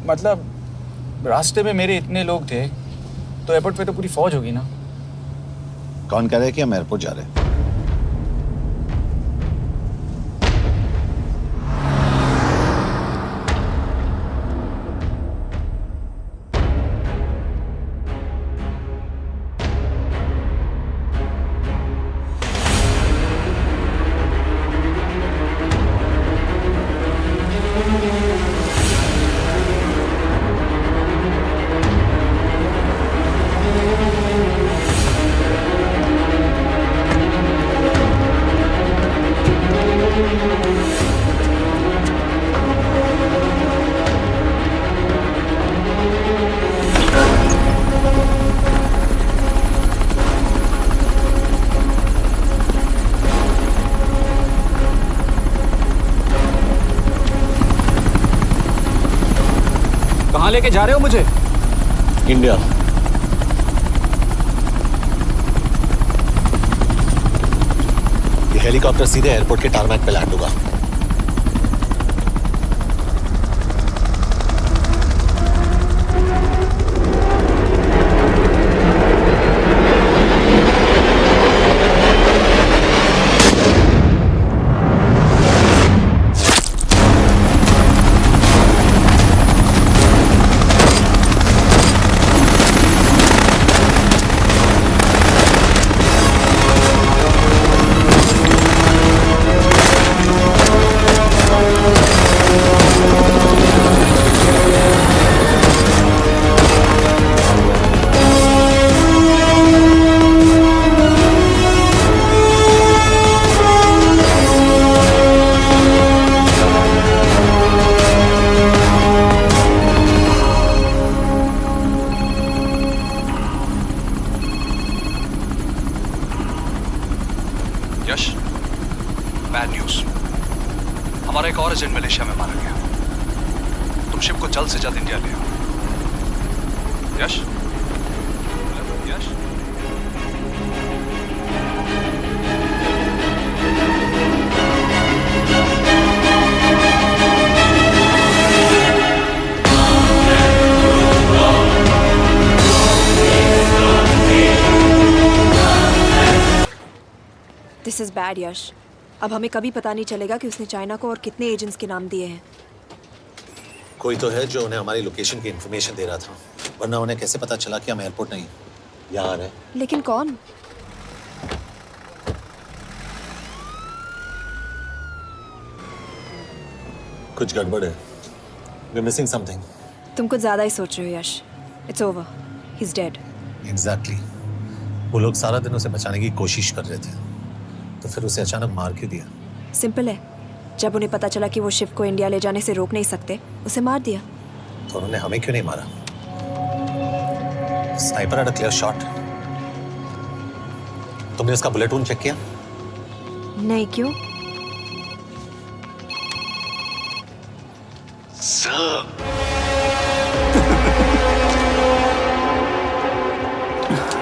मतलब रास्ते में मेरे इतने लोग थे तो एयरपोर्ट पे तो पूरी फौज होगी ना। कौन कह रहा है कि हम एयरपोर्ट जा रहे हैं? कहाँ लेके जा रहे हो मुझे? इंडिया। ये हेलीकॉप्टर सीधे एयरपोर्ट के टारमैक पे लैंड होगा। यश, बैड न्यूज। हमारा एक और एजेंट मलेशिया में मारा गया। तुम शिप को जल्द से जल्द इंडिया ले आओ। यश, यश। दिस इज बैड यश। अब हमें कभी पता नहीं चलेगा कि उसने चाइना को और कितने एजेंट्स के नाम दिए हैं। कोई तो है जो उन्हें हमारी लोकेशन की इन्फॉर्मेशन दे रहा था, वरना उन्हें कैसे पता चला कि हम एयरपोर्ट नहीं यहाँ आ रहे हैं? लेकिन कौन? कुछ गड़बड़ है। We're missing something. तुम कुछ ज्यादा ही सोच रहे हो Yash. It's over, he is dead. Exactly. वो लोग सारा दिन उसे बचाने की कोशिश कर रहे थे, तो फिर उसे अचानक मार क्यों दिया? सिंपल है, जब उन्हें पता चला कि वो शिप को इंडिया ले जाने से रोक नहीं सकते, उसे मार दिया। तो उन्होंने हमें क्यों नहीं मारा? Sniper had a clear shot. तुमने उसका बुलेट वूंड चेक किया? नहीं, क्यों?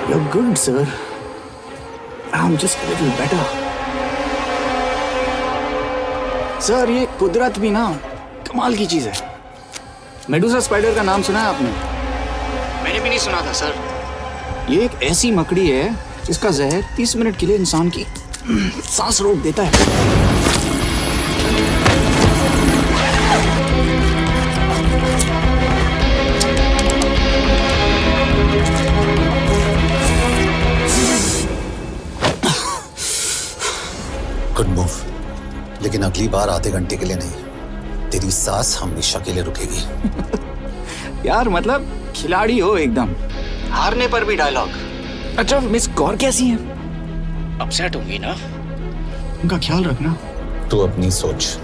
You're good, sir. I'm just a little better. Sir, ये कुदरत भी ना कमाल की चीज है। मेडुसा स्पाइडर का नाम सुना है आपने? मैंने भी नहीं सुना था सर। ये एक ऐसी मकड़ी है जिसका जहर 30 मिनट के लिए इंसान की सांस रोक देता है। गुड मूव, लेकिन अगली बार आधे घंटे के लिए नहीं। तेरी सांस हमेशा के लिए रुकेगी। यार मतलब खिलाड़ी हो एकदम, हारने पर भी डायलॉग। अच्छा, मिस कौर कैसी हैं? अपसेट होंगी ना? उनका ख्याल रखना। तू अपनी सोच,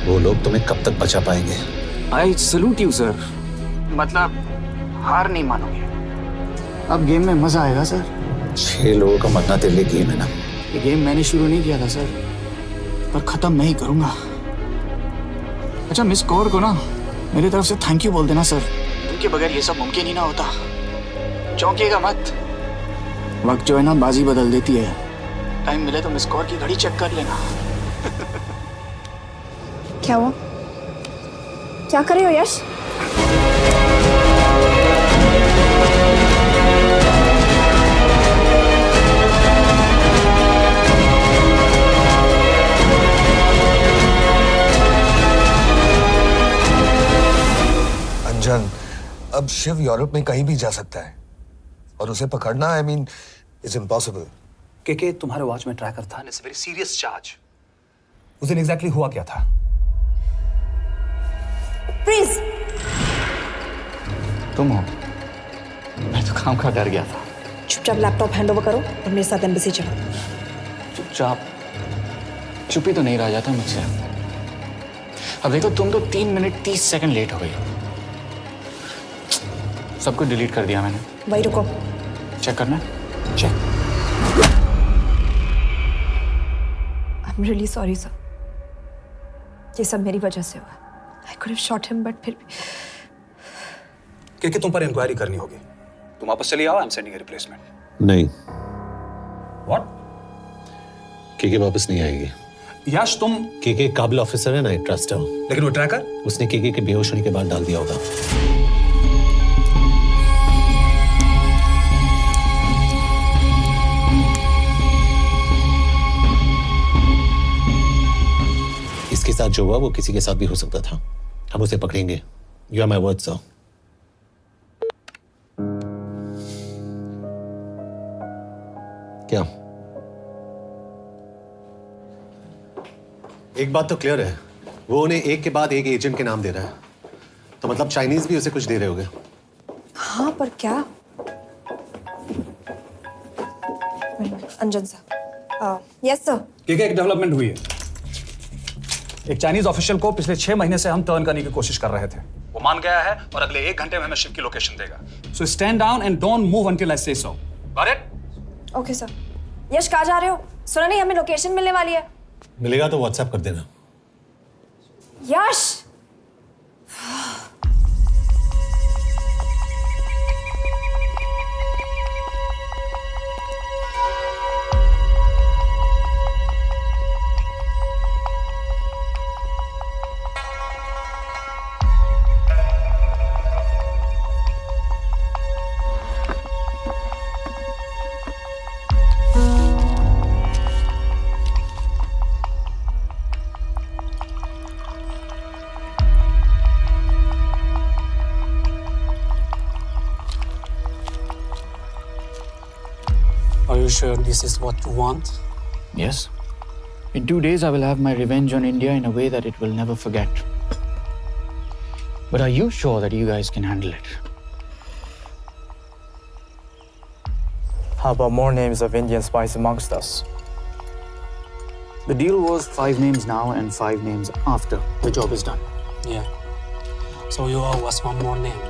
वो लोग तुम्हें कब तक बचा पाएंगे? I salute you sir. मतलब हार नहीं मानोगे। अब गेम में मजा आएगा सर। 6 लोगों का मरना तेरे लिए गेम है ना? ये गेम मैंने शुरू नहीं किया था सर, पर खत्म मैं ही करूंगा। अच्छा, मिस कौर को ना मेरी तरफ से थैंक यू बोल देना सर। उनके बगैर ये सब मुमकिन ही ना होता। चौंकिएगा मत, वक्त जो है ना बाजी बदल देती है। टाइम मिले तो मिस कौर की घड़ी चेक कर लेना। क्या हुआ? क्या कर रहे हो यश? अंजन, अब शिव यूरोप में कहीं भी जा सकता है और उसे पकड़ना आई मीन इज इम्पॉसिबल। के तुम्हारे वॉच में ट्रैकर था, इट्स वेरी सीरियस चार्ज। उस दिन एग्जैक्टली हुआ क्या था? प्लीज। तुम हो? मैं तो काम का डर गया था। चुपचाप लैपटॉप हैंड ओवर करो और मेरे साथ एम्बेसी चलो। चुपचाप? चुप ही तो नहीं रहा जाता मुझसे। अब देखो, तुम तो 3 मिनट 30 सेकंड लेट हो गई। सब कुछ डिलीट कर दिया मैंने। वही रुको, चेक करना? Check. I am really sorry sir, ये सब मेरी वजह से हुआ। I could have shot him, but फिर कि तुम पर इंक्वायरी करनी होगी। तुम वापस चली आओ, I am sending a replacement. नहीं। व्हाट? केके वापस नहीं आएगी। यश, तुम केके काबिल ऑफिसर है ना, आई ट्रस्ट है। लेकिन वो ट्रैकर उसने केके के बेहोश होने के बाद डाल दिया होगा। इसके साथ जो हुआ वो किसी के साथ भी हो सकता था। हम उसे पकड़ेंगे। You are my word sir. क्या? एक बात तो क्लियर है, वो उन्हें एक के बाद एक एजेंट के नाम दे रहा है, तो मतलब चाइनीज भी उसे कुछ दे रहे होंगे। हाँ, पर क्या? अंजन सर। Yes sir. एक डेवलपमेंट हुई है। एक चाइनीज ऑफिशियल को पिछले 6 महीने से हम टर्न करने की कोशिश कर रहे थे। वो मान गया है और अगले 1 घंटे में हमें शिप की लोकेशन देगा। So stand down and don't move until I say so. Got it? Okay sir. Yash, कहाँ जा रहे हो? सुना नहीं, हमें लोकेशन मिलने वाली है। मिलेगा तो व्हाट्सएप कर देना। यश, Are you sure this is what you want? Yes. In 2 days, I will have my revenge on India in a way that it will never forget. But are you sure that you guys can handle it? How about more names of Indian spies amongst us? The deal was 5 names now and 5 names after the job is done. Yeah. So you owe us one more name.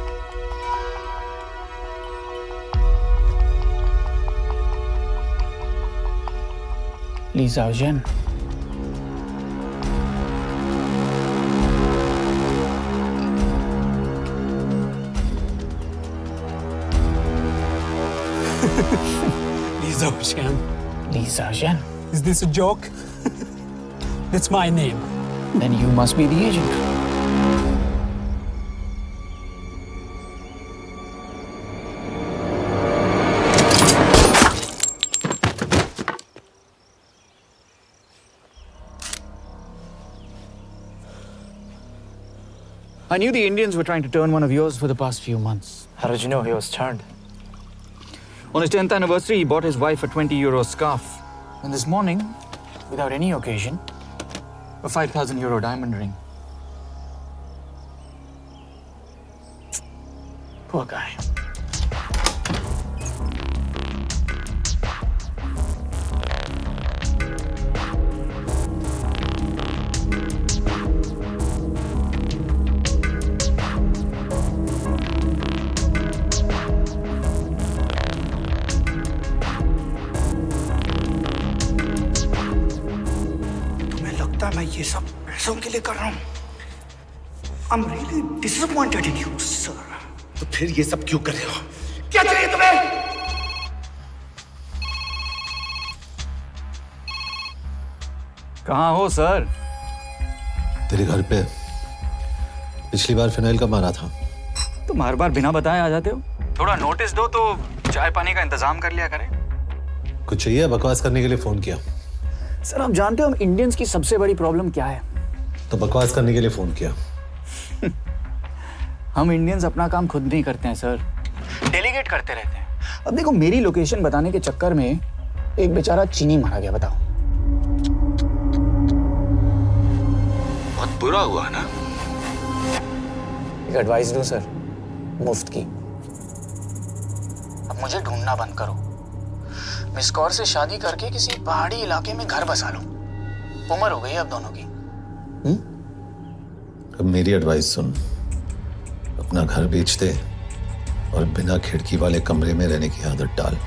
Li Xiaozhen. Li Xiaozhen. Li Xiaozhen. Is this a joke? That's my name. Then you must be the agent. I knew the Indians were trying to turn one of yours for the past few months. How did you know he was turned? On his 10th anniversary, he bought his wife a 20 euro scarf. And this morning, without any occasion, a 5,000 euro diamond ring. Poor guy. मैं ये सब पैसों के लिए कर रहा हूँ। I'm really disappointed in you, sir. तो फिर ये सब क्यों कर रहे हो? क्या चाहिए तुम्हें? कहाँ हो सर? तेरे घर पे पिछली बार फिनाइल कब मारा था? तुम हर बार बिना बताए आ जाते हो। थोड़ा नोटिस दो तो चाय पानी का इंतजाम कर लिया करें। कुछ चाहिए? बकवास करने के लिए फोन किया। सर आप जानते हो हम इंडियंस की सबसे बड़ी प्रॉब्लम क्या है? तो बकवास करने के लिए फोन किया। हम इंडियंस अपना काम खुद नहीं करते हैं सर, डेलीगेट करते रहते हैं। अब देखो मेरी लोकेशन बताने के चक्कर में एक बेचारा चीनी मारा गया, बताओ। बहुत बुरा हुआ ना? एक एडवाइस दो सर, मुफ्त की। अब मुझे ढूंढना बंद करो। मिस कौर से शादी करके किसी पहाड़ी इलाके में घर बसा लो। उम्र हो गई अब दोनों की। अब मेरी एडवाइस सुन, अपना घर बेच दे और बिना खिड़की वाले कमरे में रहने की आदत डाल।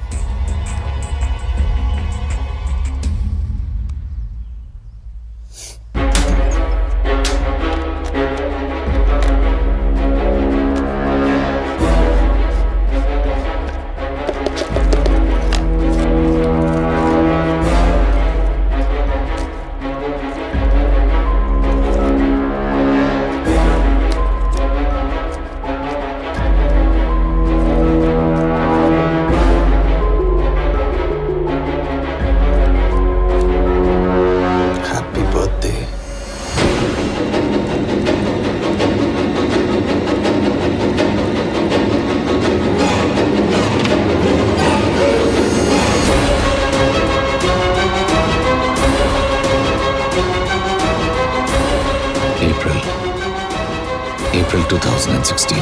April 2016.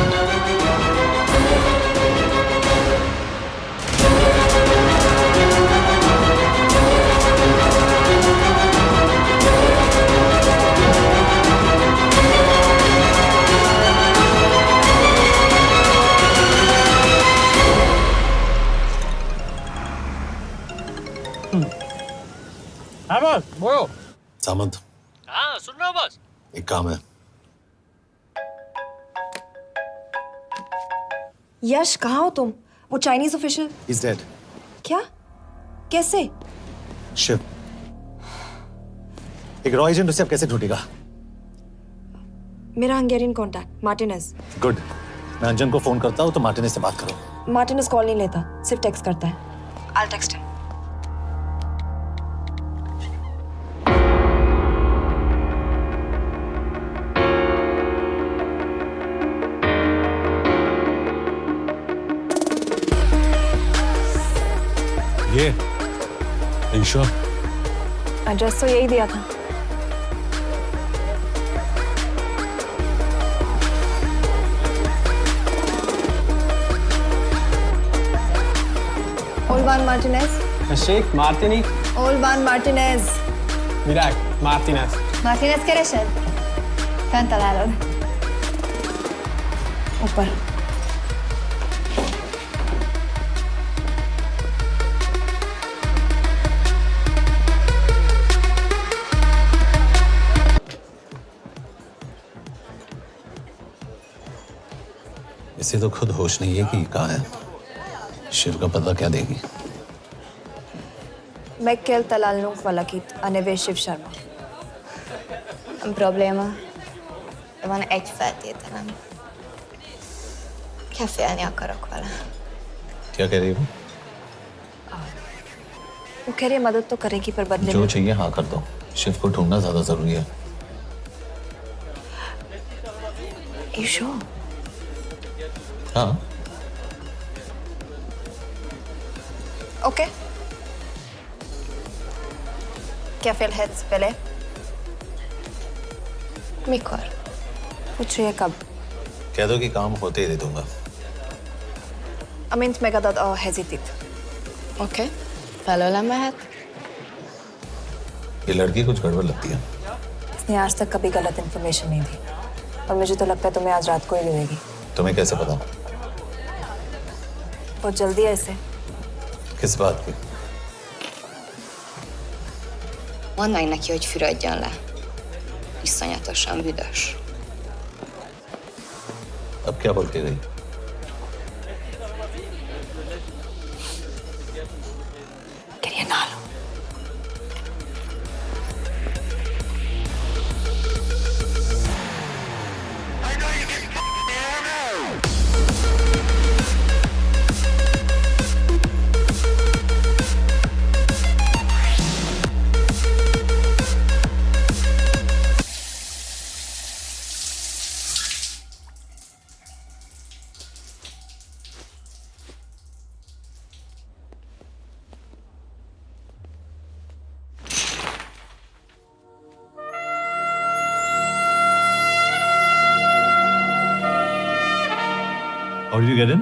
हाँ बॉस बोलो। सामंत, हाँ सुन रहा हूँ बॉस। एक काम है। यश कहाँ हो तुम? वो चाइनीज ऑफिशियल He's dead. क्या? कैसे? शिव, एक रॉ एजेंट उसे अब कैसे ढूंढेगा? मेरा हंगेरियन कॉन्टैक्ट मार्टिनेज। गुड, मैं अंजन को फोन करता हूँ तो मार्टिनेज से बात करो। मार्टिनेज कॉल नहीं लेता, सिर्फ टेक्स्ट करता है। I'll text him. ये ईशो एड्रेस तो यही दिया था। Olvan Martinez. Sheikh Martini. Olvan Martinez. Virág Martinez. Martinez keresed? Fent találod. ऊपर। इसे तो खुद होश नहीं है कि कहाँ है। शिव का पता क्या देगी? Meg kell találnunk valakit, a neve Shiv Sharma. Nem probléma. De van egy feltételem. Kefélni akarok vele. क्या कह रही हो? वो कह रही है मदद तो करेगी पर बदले जो में। चाहिए हाँ कर दो। शिव को ढूंढना ज्यादा जरूरी है। You sure? हाँ। Okay. क्या félhetsz vele? Mikor? पूछ रही है कब? कह दो कि काम होते ही दे दूंगा। Amint megadod a hezitit. Oké. Felőlem mehet? ये लड़की कुछ गड़बड़ लगती है। इसने आज तक कभी गलत इन्फॉर्मेशन नहीं दी और मुझे तो लगता है तुम्हें आज रात को ही ले लेगी। तुम्हें कैसे पता? बहुत जल्दी है इसे। किस बात की? Mondd meg neki, hogy fürödjön le. Iszonyatosan büdös. अब क्या बोल के गई? Quería nalo. How did you get in?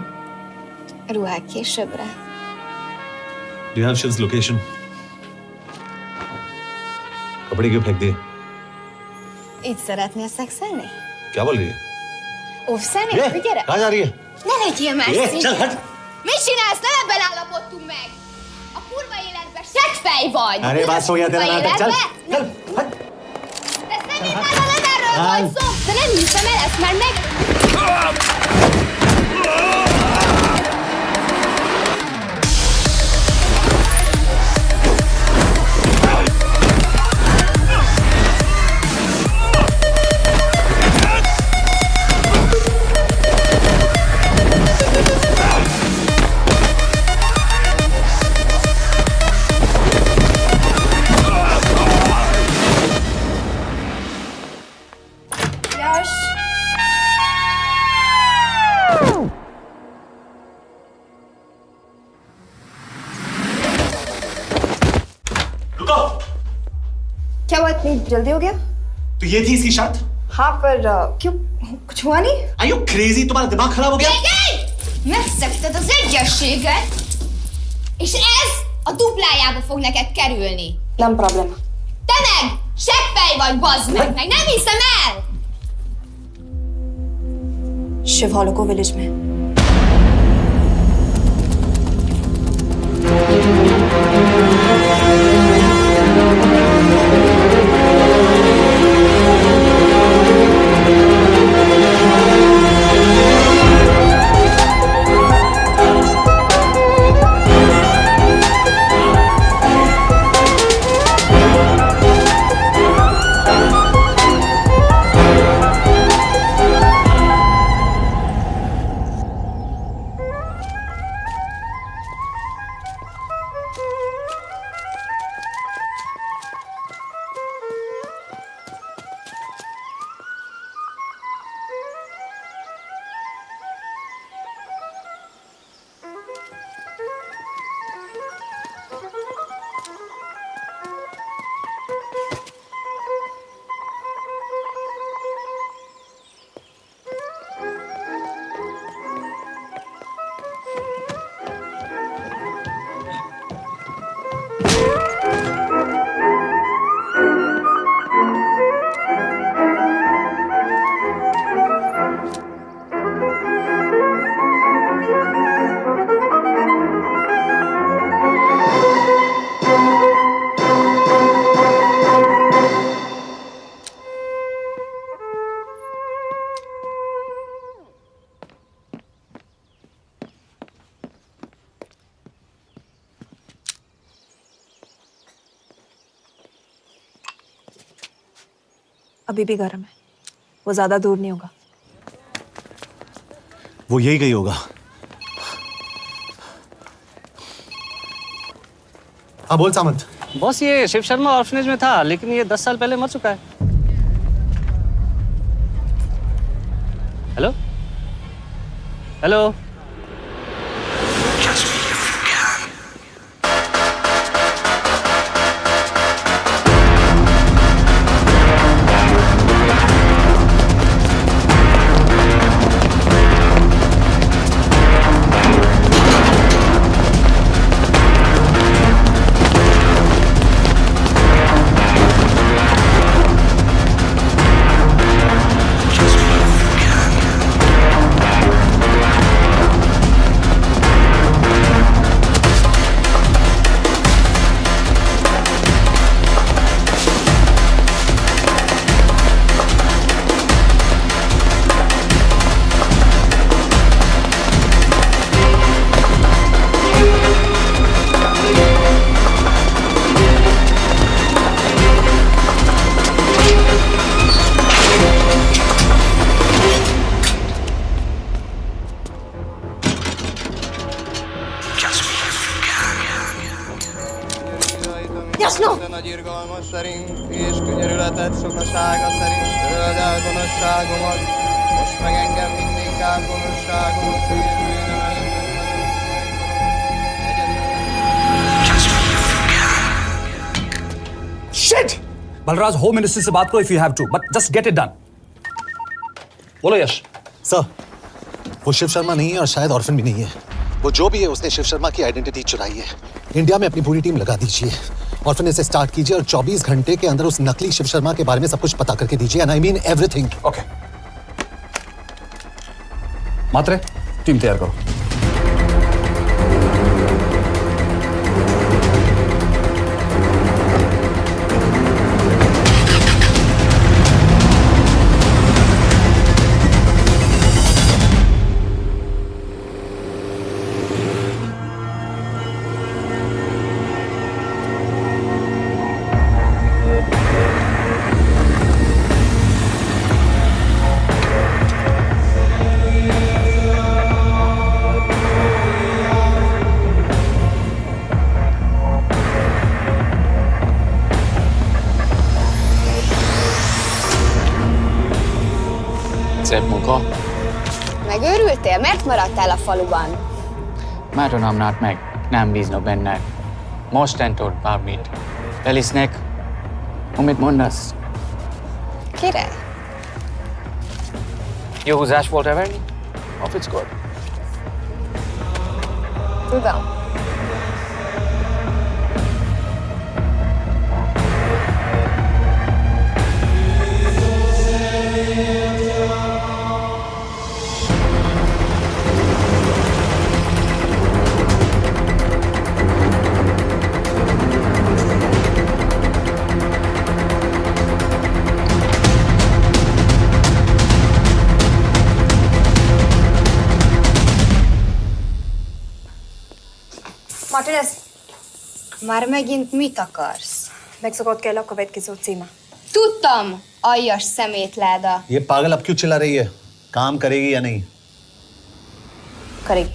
Ruhák későbbre. Do you have Shiv's location? कपड़े क्यों फेंक दिए? Így szeretnél szexelni? क्या बोल रही है? Óvszerni? ये, Gyere! कहाँ जा रही है? Ne legyél már ये, szín! चल हट! Mit csinálsz? Nem ebben állapodtunk meg! A kurva életben seggfej vagy! अरे बात हो गया तेरा नाटक, चल! चल, हट! De szerintem nem erről van szó! De nem hiszem el ezt, mert meg... यश रुको! क्या हुआ इतनी जल्दी हो गया? तो ये थी इसकी शर्त? हाँ पर क्यों कुछ हुआ नहीं? Are you crazy? तुम्हारा दिमाग खराब हो गया? Megszegted az egyességet, és ez a duplájába fog neked kerülni. Nem problema. Te meg seggfej vagy, bazd meg nem hiszem el! Shiv हॉलोको विलेज में। अभी भी गर्म है, वो ज्यादा दूर नहीं होगा। वो यही गई होगा। हाँ बोल सामंत। बॉस ये शिव शर्मा ऑर्फनेज में था, लेकिन ये 10 साल पहले मर चुका है। Hello hello. Jasno! Nagy irgalmas szerint és könyörületet sokasága szerint töröld el gonoszságomat, most meg engem mindinkább gonoszságomat félbűnöm Shit! Balraj, home minister से बात करो if you have to, but just get it done. बोलो यश। Sir, वो शिव शर्मा नहीं है और शायद orphan भी नहीं है। वो जो भी है उसने शिव शर्मा की आइडेंटिटी चुराई है। इंडिया में अपनी पूरी टीम लगा दीजिए, ऑर्फन से स्टार्ट कीजिए और 24 घंटे के अंदर उस नकली शिव शर्मा के बारे में सब कुछ पता करके दीजिए। And I mean everything. Okay. Mhatre, team तैयार करो। Szép munka. Megőrültél? Miért maradtál a faluban? Mert nem meg. Nem bíznak benned. Mostantól bármit. Elisznek. Amit mondasz? Király. Jó húzás volt everni? Off it's good. Tudom. Martinez, Már megint mit akarsz? Mexikót kell a következő címe. Tudtam, aljas szemétláda. ये पागल अब क्यों चिल्ला रही है? काम करेगी या नहीं? करेगी।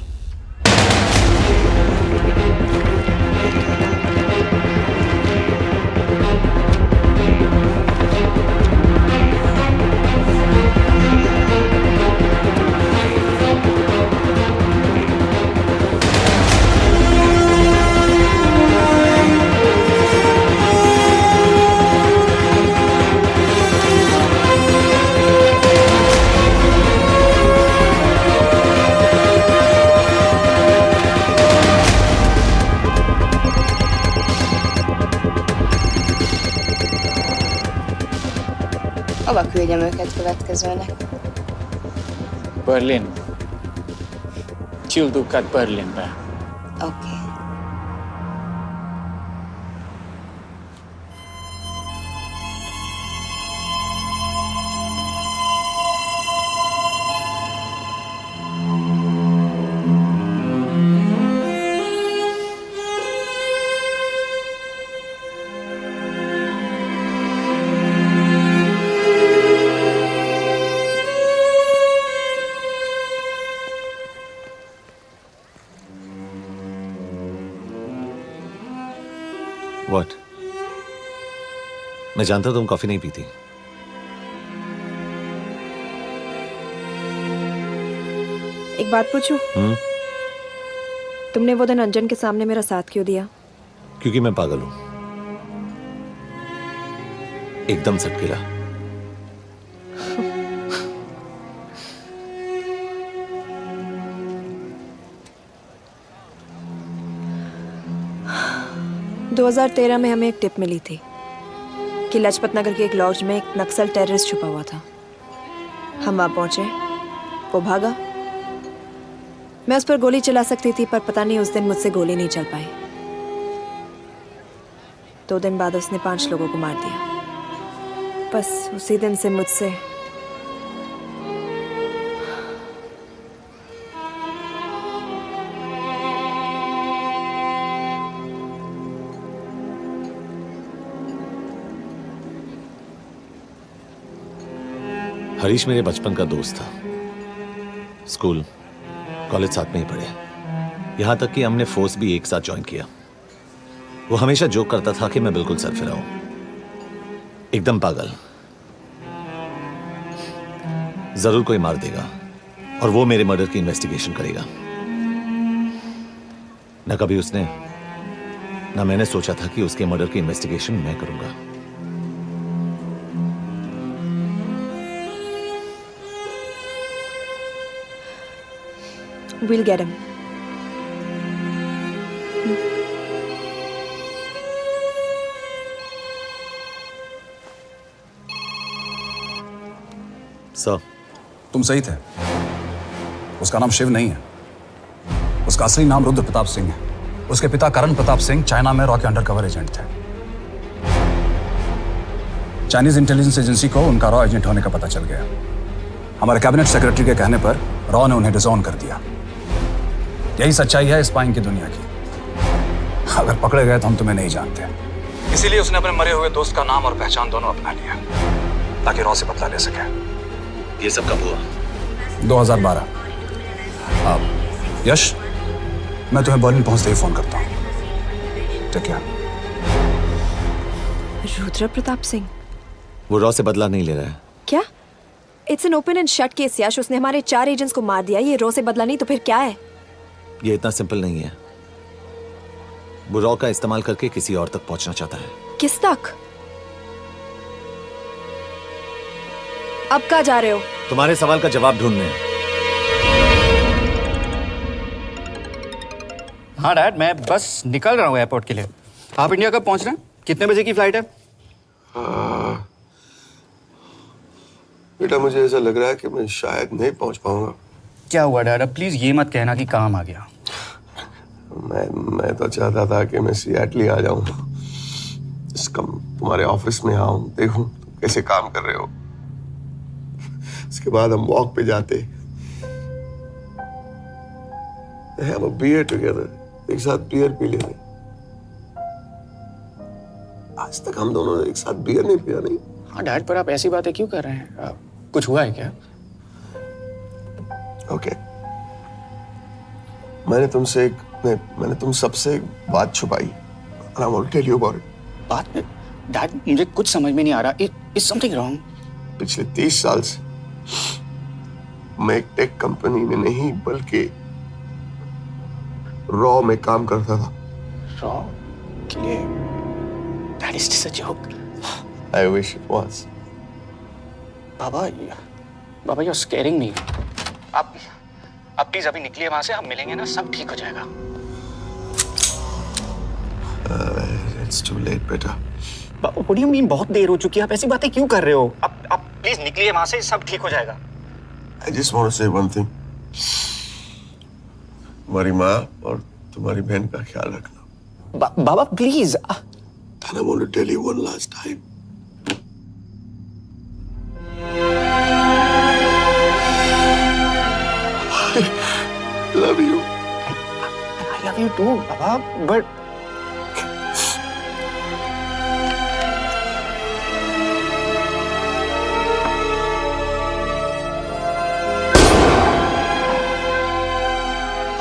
Hova küldjem őket következőnek? Berlin. Küldőket Berlinbe. Oké. मैं जानता हूं तुम कॉफी नहीं पीती। एक बात पूछूं? तुमने वो दिन अंजन के सामने मेरा साथ क्यों दिया? क्योंकि मैं पागल हूं, एकदम सटकेला। – 2013 में हमें एक टिप मिली थी कि लाजपत नगर के एक लॉज में एक नक्सल टेररिस्ट छुपा हुआ था। हम वहां पहुंचे, वो भागा। मैं उस पर गोली चला सकती थी, पर पता नहीं उस दिन मुझसे गोली नहीं चल पाई। 2 दिन बाद उसने 5 लोगों को मार दिया। बस उसी दिन से मुझसे हरीश मेरे बचपन का दोस्त था। स्कूल कॉलेज साथ में ही पढ़े, यहां तक कि हमने फोर्स भी एक साथ ज्वाइन किया। वो हमेशा जोक करता था कि मैं बिल्कुल सरफिरा हूं, एकदम पागल। जरूर कोई मार देगा और वो मेरे मर्डर की इन्वेस्टिगेशन करेगा। न कभी उसने न मैंने सोचा था कि उसके मर्डर की इन्वेस्टिगेशन मैं करूंगा। We'll get him. सर, तुम सही थे। उसका नाम शिव नहीं है, उसका असली नाम रुद्र प्रताप सिंह है। उसके पिता करण प्रताप सिंह चाइना में रॉ के अंडरकवर एजेंट थे। चाइनीज इंटेलिजेंस एजेंसी को उनका रॉ एजेंट होने का पता चल गया। हमारे कैबिनेट सेक्रेटरी के कहने पर रॉ ने उन्हें डिसऑन कर दिया। यही सच्चाई है स्पाइंग की दुनिया की। अगर पकड़े गए तो हम तुम्हें नहीं जानते, इसीलिए उसने अपने मरे हुए दोस्त का नाम और पहचान दोनों अपना लिया ताकि रॉ से बदला ले सके। ये सब कब हुआ? 2012। अब यश, मैं तुम्हें बर्लिन पहुंचते ही फोन करता हूँ। ठीक है? रुद्र प्रताप सिंह वो रॉ से बदला नहीं ले रहा है। क्या? It's an open and shut case Yash. उसने हमारे 4 एजेंट्स को मार दिया। ये रॉ से बदला नहीं तो फिर क्या है? ये इतना सिंपल नहीं है। वो रॉ का इस्तेमाल करके किसी और तक पहुंचना चाहता है। किस तक? अब कहाँ जा रहे हो? तुम्हारे सवाल का जवाब ढूंढने। हाँ डैड, मैं बस निकल रहा हूँ एयरपोर्ट के लिए। आप इंडिया कब पहुंच रहे हैं? कितने बजे की फ्लाइट है? बेटा, मुझे ऐसा लग रहा है कि मैं शायद नहीं पहुंच पाऊंगा। क्या हुआ डैड? अब प्लीज ये मत कहना कि काम आ गया। मैं तो चाहता था कि मैं सियाटली आ जाऊं, तुम्हारे ऑफिस में आऊं, देखूं कैसे काम कर रहे हो। इसके बाद हम वॉक पे जाते, have a beer together, एक साथ बियर पी लेते। आज तक हम दोनों ने एक साथ बियर नहीं पिया। नहीं। हाँ डैड, पर आप ऐसी बातें क्यों कर रहे हैं? कुछ हुआ है क्या? ओके, मैंने तुम सबसे एक बात छुपाई। And I want to tell you about it. बात में डैड, मुझे कुछ समझ में नहीं आ रहा। Is something wrong? पिछले 30 साल से मैं एक टेक कंपनी में नहीं बल्कि रॉ में काम करता था। रॉ के लिए? That is just a joke. I wish it was. Baba, you're scaring me. आप प्लीज अभी निकलिए वहां से। आप मिलेंगे ना, सब ठीक हो जाएगा। It's too late, बेटा। What do you mean बहुत देर हो चुकी है? आप ऐसी बातें क्यों कर रहे हो? आप प्लीज निकलिए वहां से, सब ठीक हो जाएगा। I just want to say one thing. तुम्हारी माँ और तुम्हारी बहन का ख्याल रखना। बाबा please. And I want to tell you one last time. I love you. I love you too, Baba, but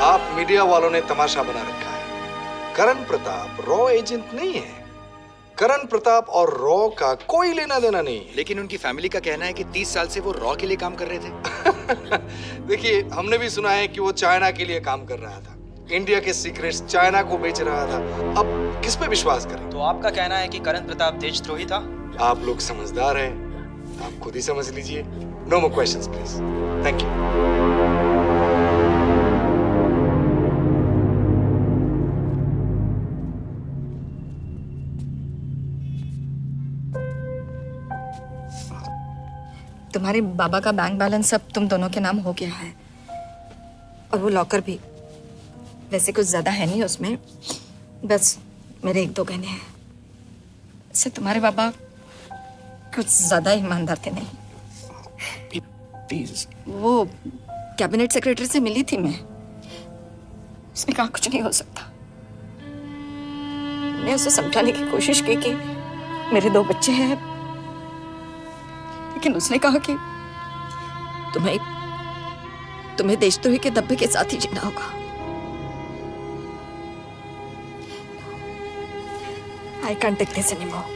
आप मीडिया वालों ने तमाशा बना रखा है। करण प्रताप रॉ एजेंट नहीं है। करण प्रताप और रॉ का कोई लेना देना नहीं है। लेकिन उनकी फैमिली का कहना है कि 30 साल से वो रॉ के लिए काम कर रहे थे। देखिए, हमने भी सुना है कि वो चाइना के लिए काम कर रहा था, इंडिया के सीक्रेट्स चाइना को बेच रहा था। अब किस पे विश्वास करें? तो आपका कहना है कि करण प्रताप देशद्रोही था? आप लोग समझदार हैं, आप खुद ही समझ लीजिए। No more questions please. Thank you. तुम्हारे बाबा का बैंक बैलेंस अब तुम दोनों के नाम हो गया है, और वो लॉकर भी। वैसे कुछ ज्यादा है नहीं उसमें, बस मेरे 1-2 गहने हैं। इससे तुम्हारे बाबा कुछ ज्यादा ईमानदार थे नहीं। प्लीज। वो कैबिनेट सेक्रेटरी से मिली थी मैं, उसने कहा कुछ नहीं हो सकता। मैंने उसे समझाने की कोशिश की कि मेरे 2 बच्चे हैं, लेकिन उसने कहा कि तुम्हें देशद्रोही के दब्बे के साथ ही जीना होगा। I can't take this anymore.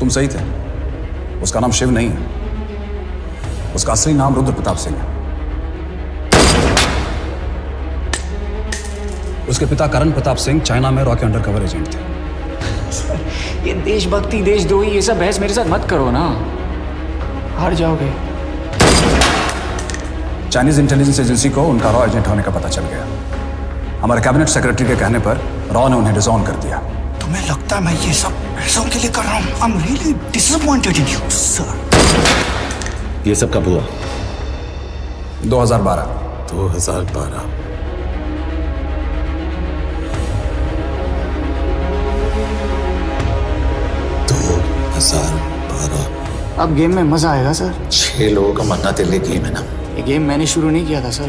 तुम सही थे, उसका नाम शिव नहीं है, उसका असली नाम रुद्र प्रताप सिंह है। उसके पिता करण प्रताप सिंह चाइना में रॉ के अंडर कवर एजेंट थे। ये देशभक्ति देशद्रोही ये सब बहस मेरे साथ मत करो ना, हार जाओगे। चाइनीज इंटेलिजेंस एजेंसी को उनका रॉ एजेंट होने का पता चल गया। हमारे कैबिनेट सेक्रेटरी के कहने पर रॉ ने उन्हें डिसऑन कर दिया। तुम्हें लगता है मैं ये सब पैसों के लिए कर रहा हूँ? I'm really disappointed in you, sir. ये सब कब हुआ? 2012। 2012। अब गेम में मजा आएगा सर। 6 लोगों का मरना तेरे लिए गेम है ना? ये गेम मैंने शुरू नहीं किया था सर।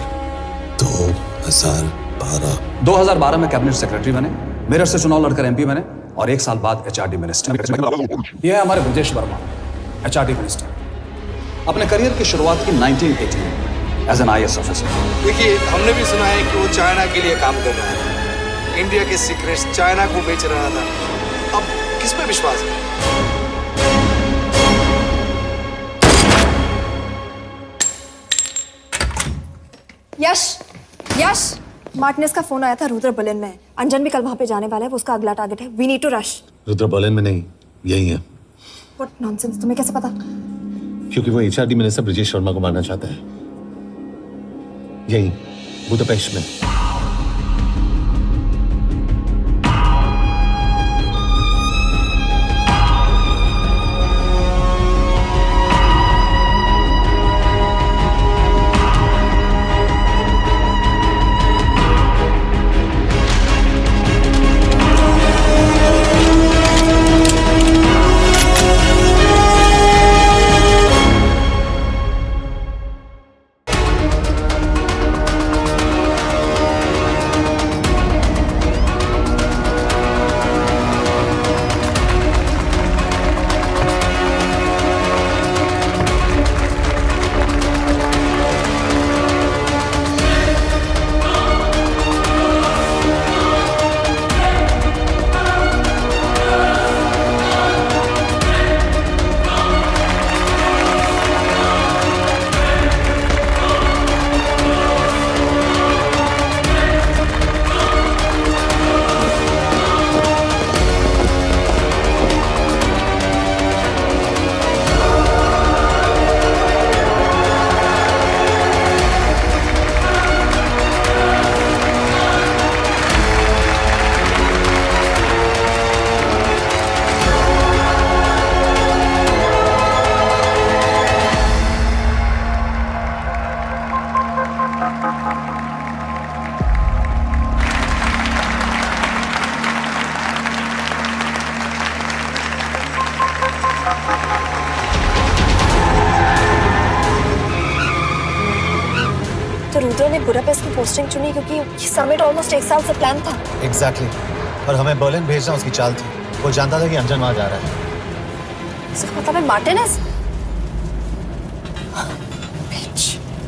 2012 में कैबिनेट सेक्रेटरी बने, मेरठ से चुनाव लड़कर एमपी बने, और 1 साल बाद एचआरडी मिनिस्टर। यह है हमारे ब्रजेश वर्मा, एचआरडी मिनिस्टर। अपने करियर की शुरुआत की 1980 में एज एन IAS ऑफिसर। देखिए, हमने भी सुना है कि वो चाइना के लिए काम कर रहा था, इंडिया के सीक्रेट्स चाइना को बेच रहा था। अब किस पे विश्वास है? यश, मार्टिनेस का फोन आया था, रुद्र बर्लिन में। अंजन भी कल वहां पे जाने वाला है, वो उसका अगला टारगेट है। We need to rush. Rudra Berlin में नहीं, यही है। व्हाट नॉनसेंस, तुम्हें कैसे पता? क्योंकि वो एचआरडी मिनिस्टर ब्रजेश शर्मा को मारना चाहता है, यही बुदापेस्ट में। रुद्र ने बुडापेस्ट की पोस्टिंग चुनी क्योंकि ये समिट ऑलमोस्ट 1 साल से प्लान था। एग्जैक्टली और हमें बर्लिन भेजना उसकी चाल थी। वो जानता था कि अंजन वहां जा रहा है। इसका मतलब है मार्टिनेज।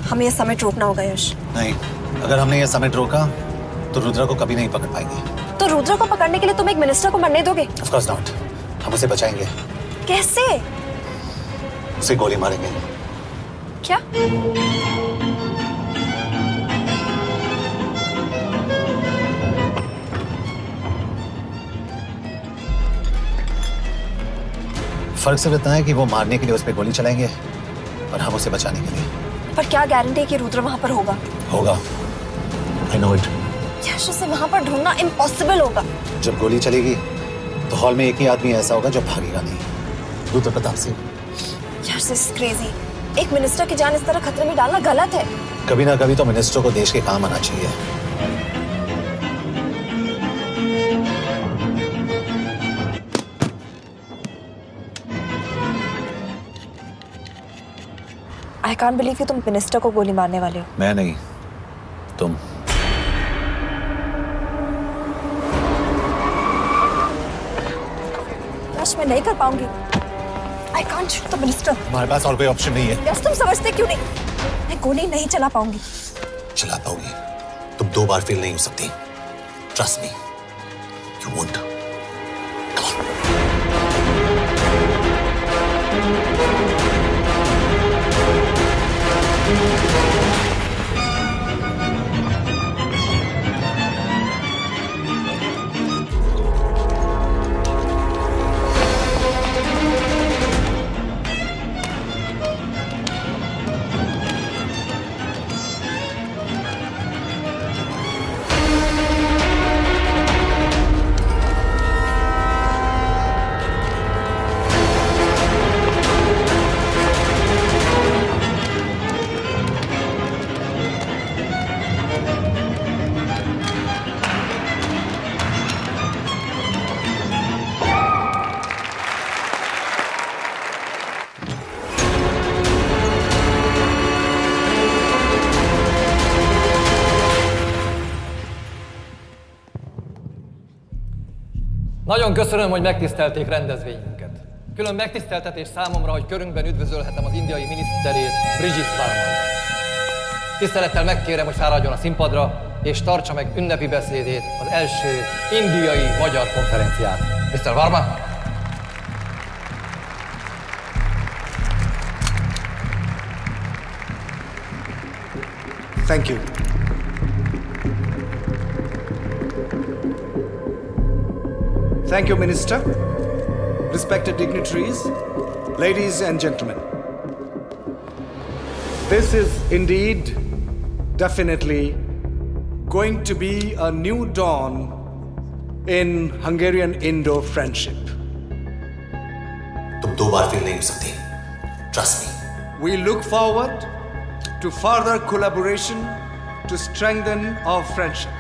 हमें ये समिट रोकना होगा यश। नहीं, अगर हमने ये समिट रोका तो रुद्र को कभी नहीं पकड़ पाएंगे। तो रुद्र को पकड़ने के लिए तुम एक मिनिस्टर को मरने दोगे? Of course not. हम उसे बचाएंगे। कैसे? उसे गोली मारेंगे। क्या? फर्क सिर्फ इतना है कि वो मारने के लिए उस पर गोली चलाएंगे और हम उसे बचाने के लिए। पर क्या गारंटी है कि रुद्र वहां पर होगा? होगा। I know it. यश, उसे वहां पर ढूंढना इम्पॉसिबल होगा। जब गोली चलेगी तो हॉल में एक ही आदमी ऐसा होगा जो भागेगा नहीं। रुद्र प्रताप सिंह। यश, दिस इज क्रेजी। एक मिनिस्टर की जान इस तरह खतरे में डालना गलत है। कभी ना कभी तो मिनिस्टर को देश के काम आना चाहिए। आई कांट बिलीव कि तुम मिनिस्टर को गोली मारने वाले हो। मैं नहीं, तुम। यश, मैं नहीं कर पाऊंगी। I can't shoot the minister. हमारे पास और कोई ऑप्शन नहीं है। यश, तुम समझते क्यों नहीं? मैं गोली नहीं चला पाऊंगी। चला पाओगी। तुम 2 बार फेल नहीं हो सकती। Trust me, you won't. Nagyon köszönöm, hogy megtisztelték rendezvényünket. Külön megtiszteltetés számomra, hogy körünkben üdvözölhetem az indiai miniszterét, Brigitte Varma. Tisztelettel megkérem, hogy fáradjon a színpadra, és tartsa meg ünnepi beszédét az első indiai-magyar konferenciát. Mr. Varma? Thank you. Thank you, Minister. Respected dignitaries, ladies and gentlemen. This is indeed, definitely, going to be a new dawn in Hungarian-Indo friendship. तुम 2 बार fail नहीं हो सकती। Trust me. We look forward to further collaboration to strengthen our friendship.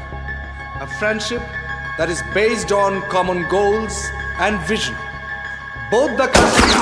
A friendship that is based on common goals and vision. Both the countries...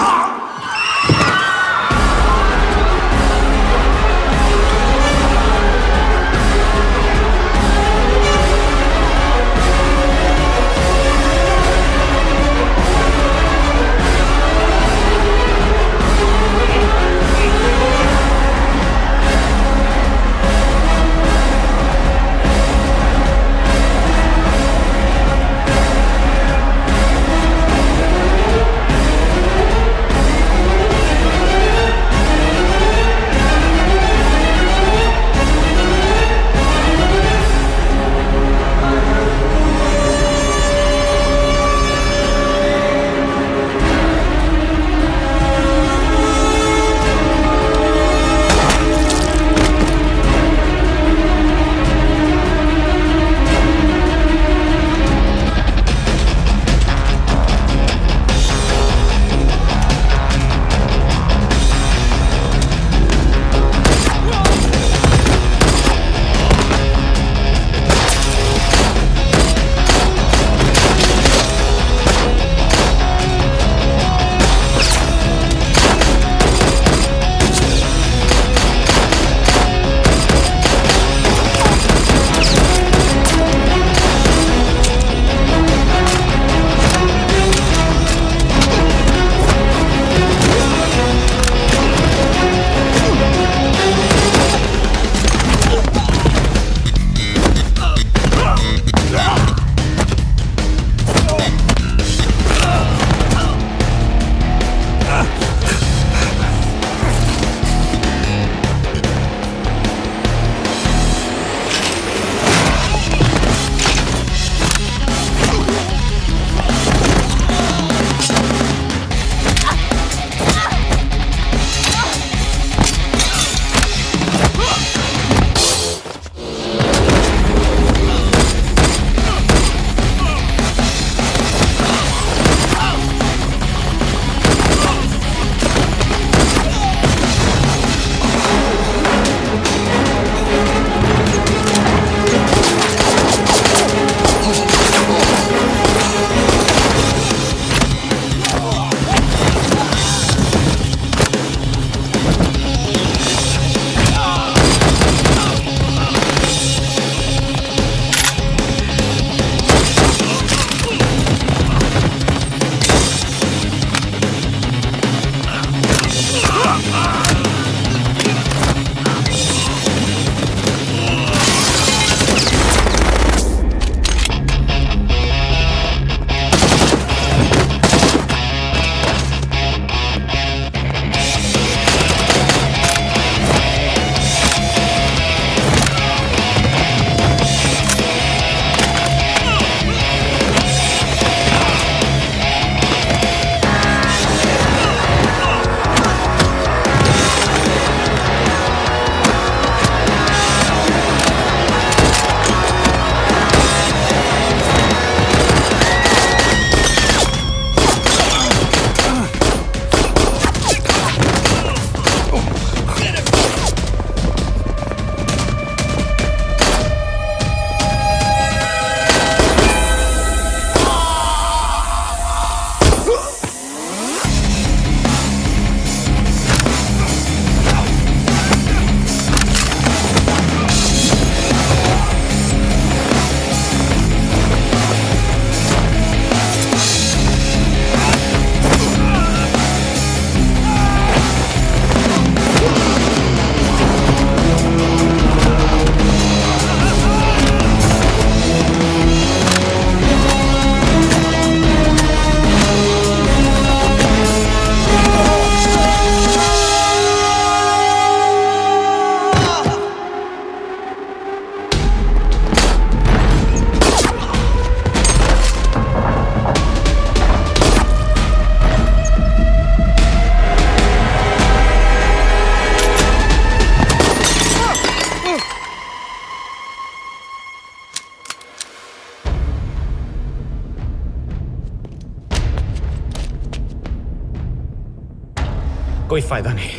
कोई फायदा नहीं,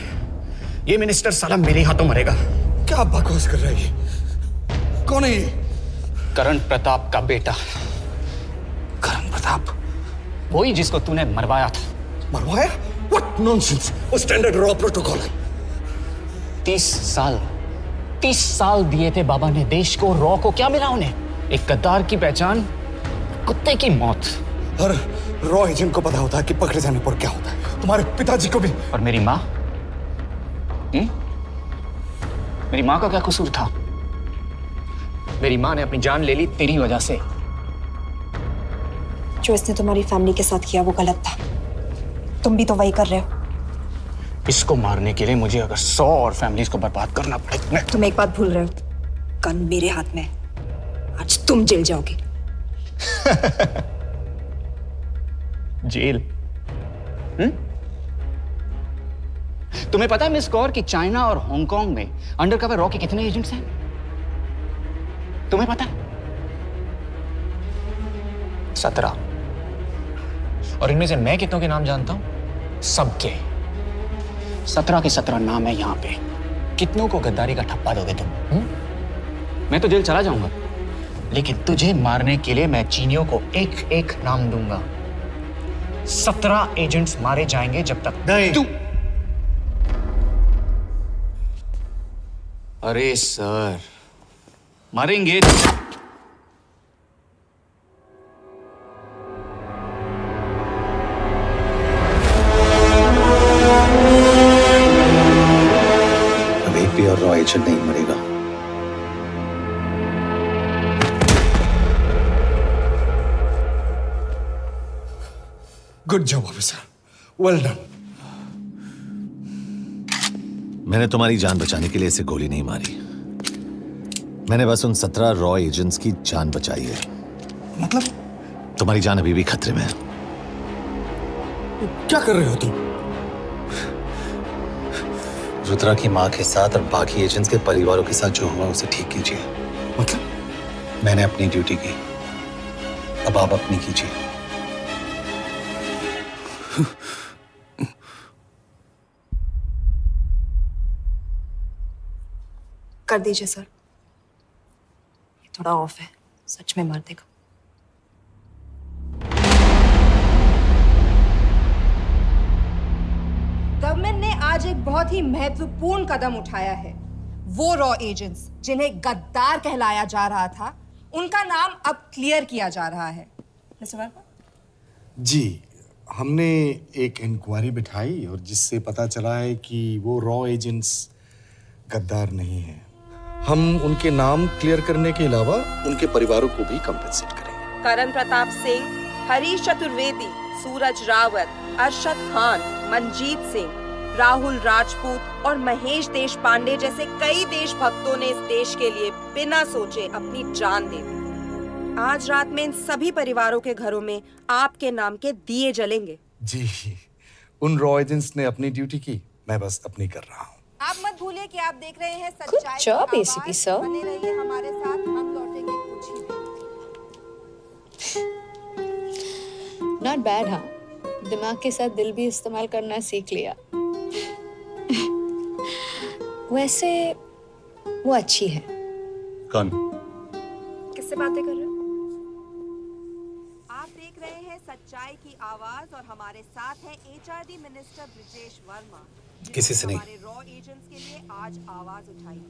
ये minister साला मेरे हाथों मरेगा। क्या बकवास कर रहा है ये? कौन है ये? करण प्रताप का बेटा। करण प्रताप? वही जिसको तूने मरवाया था। मरवाया? What nonsense! वो स्टैंडर्ड रॉ प्रोटोकॉल है। 30 साल दिए थे बाबा ने देश को, रॉ को क्या मिला उन्हें? एक गद्दार की पहचान, कुत्ते की मौत। हर रॉ एजेंट को पता होता है कि पकड़े जाने पर क्या होता है। तुम्हारे पिताजी को भी। और मेरी माँ? मेरी माँ का क्या कसूर था? मेरी माँ ने अपनी जान ले ली तेरी वजह से। जो इसने तुम्हारी फैमिली के साथ किया वो गलत था। तुम भी तो वही कर रहे हो। इसको मारने के लिए मुझे अगर 100 और फैमिलीज को बर्बाद करना पड़े। तुम एक बात भूल रहे हो, गन मेरे हाथ में। आज तुम जेल जाओगे। जेल? तुम्हें पता है मिस कौर कि चाइना और हांगकांग में अंडरकवर रॉ के कितने एजेंट्स हैं? तुम्हें पता है? 17। और इनमें से मैं कितनों के नाम जानता हूं? सबके। 17 के 17 नाम है यहां पे। कितनों को गद्दारी का ठप्पा दोगे तुम? मैं तो जेल चला जाऊंगा, लेकिन तुझे मारने के लिए मैं चीनियों को एक एक नाम दूंगा। 17 एजेंट्स मारे जाएंगे जब तक नहीं। तू। अरे सर, मारेंगे। अब एक भी और रॉ एजेंट नहीं मरेगा। Good job officer, well done. मैंने तुम्हारी जान बचाने के लिए इसे गोली नहीं मारी। मैंने बस उन 17 रॉ एजेंट्स की जान बचाई है। मतलब? तुम्हारी जान अभी भी खतरे में है। क्या कर रहे हो तुम? रुद्रा की मां के साथ और बाकी एजेंट्स के परिवारों के साथ जो हुआ उसे ठीक कीजिए। मतलब? मैंने अपनी ड्यूटी की, अब आप अपनी कीजिए। कर दीजिए सर, ये थोड़ा ऑफ है, सच में मार देगा। गवर्नमेंट ने आज एक बहुत ही महत्वपूर्ण कदम उठाया है। वो रॉ एजेंट्स जिन्हें गद्दार कहलाया जा रहा था, उनका नाम अब क्लियर किया जा रहा है। मिस्टर वर्मा? जी, हमने एक इंक्वायरी बिठाई और जिससे पता चला है कि वो रॉ एजेंट्स गद्दार नहीं हैं। हम उनके नाम क्लियर करने के अलावा उनके परिवारों को भी कंपेंसेट करेंगे। करण प्रताप सिंह, हरीश चतुर्वेदी, सूरज रावत, अरशद खान, मनजीत सिंह, राहुल राजपूत और महेश देशपांडे जैसे कई देशभक्तों ने इस देश के लिए बिना सोचे अपनी जान दे दी। आज रात में इन सभी परिवारों के घरों में आपके नाम के दिए जलेंगे। जी, उन रॉ एजेंट्स ने अपनी ड्यूटी की, मैं बस अपनी कर रहा हूँ। आप मत भूलिए कि आप देख रहे हैं सच्चाई की job, आवाज। ACP sir. बने रहिए हमारे साथ, हम लौटेंगे कुछ ही देर। Not bad. हाँ, दिमाग के साथ दिल भी इस्तेमाल करना सीख लिया। वैसे वो अच्छी है। कौन? किससे बातें कर रहे हो? आप देख रहे हैं सच्चाई की आवाज और हमारे साथ है HRD मिनिस्टर ब्रिजेश वर्मा। किसी से नहीं। हमारे रॉ एजेंट्स के लिए आज आवाज उठाई है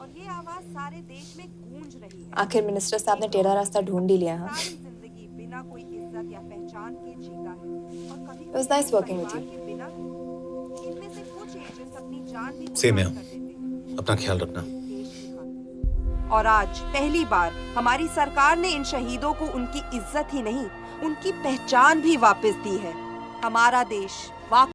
और ये आवाज सारे देश में गूंज रही है। आखिर मिनिस्टर साहब ने टेढ़ा रास्ता ढूंढ ही लिया। हाँ, सारी जिंदगी बिना कोई इज्जत या पहचान के जीता है और कभी It was nice working with you. बिना इनमें से कुछ एजेंट्स अपनी जान भी सेम है। कुर्बान कर देते हैं। अपना ख्याल रखना। और आज पहली बार हमारी सरकार ने इन शहीदों को उनकी इज्जत ही नहीं, उनकी पहचान भी वापस दी है। हमारा देश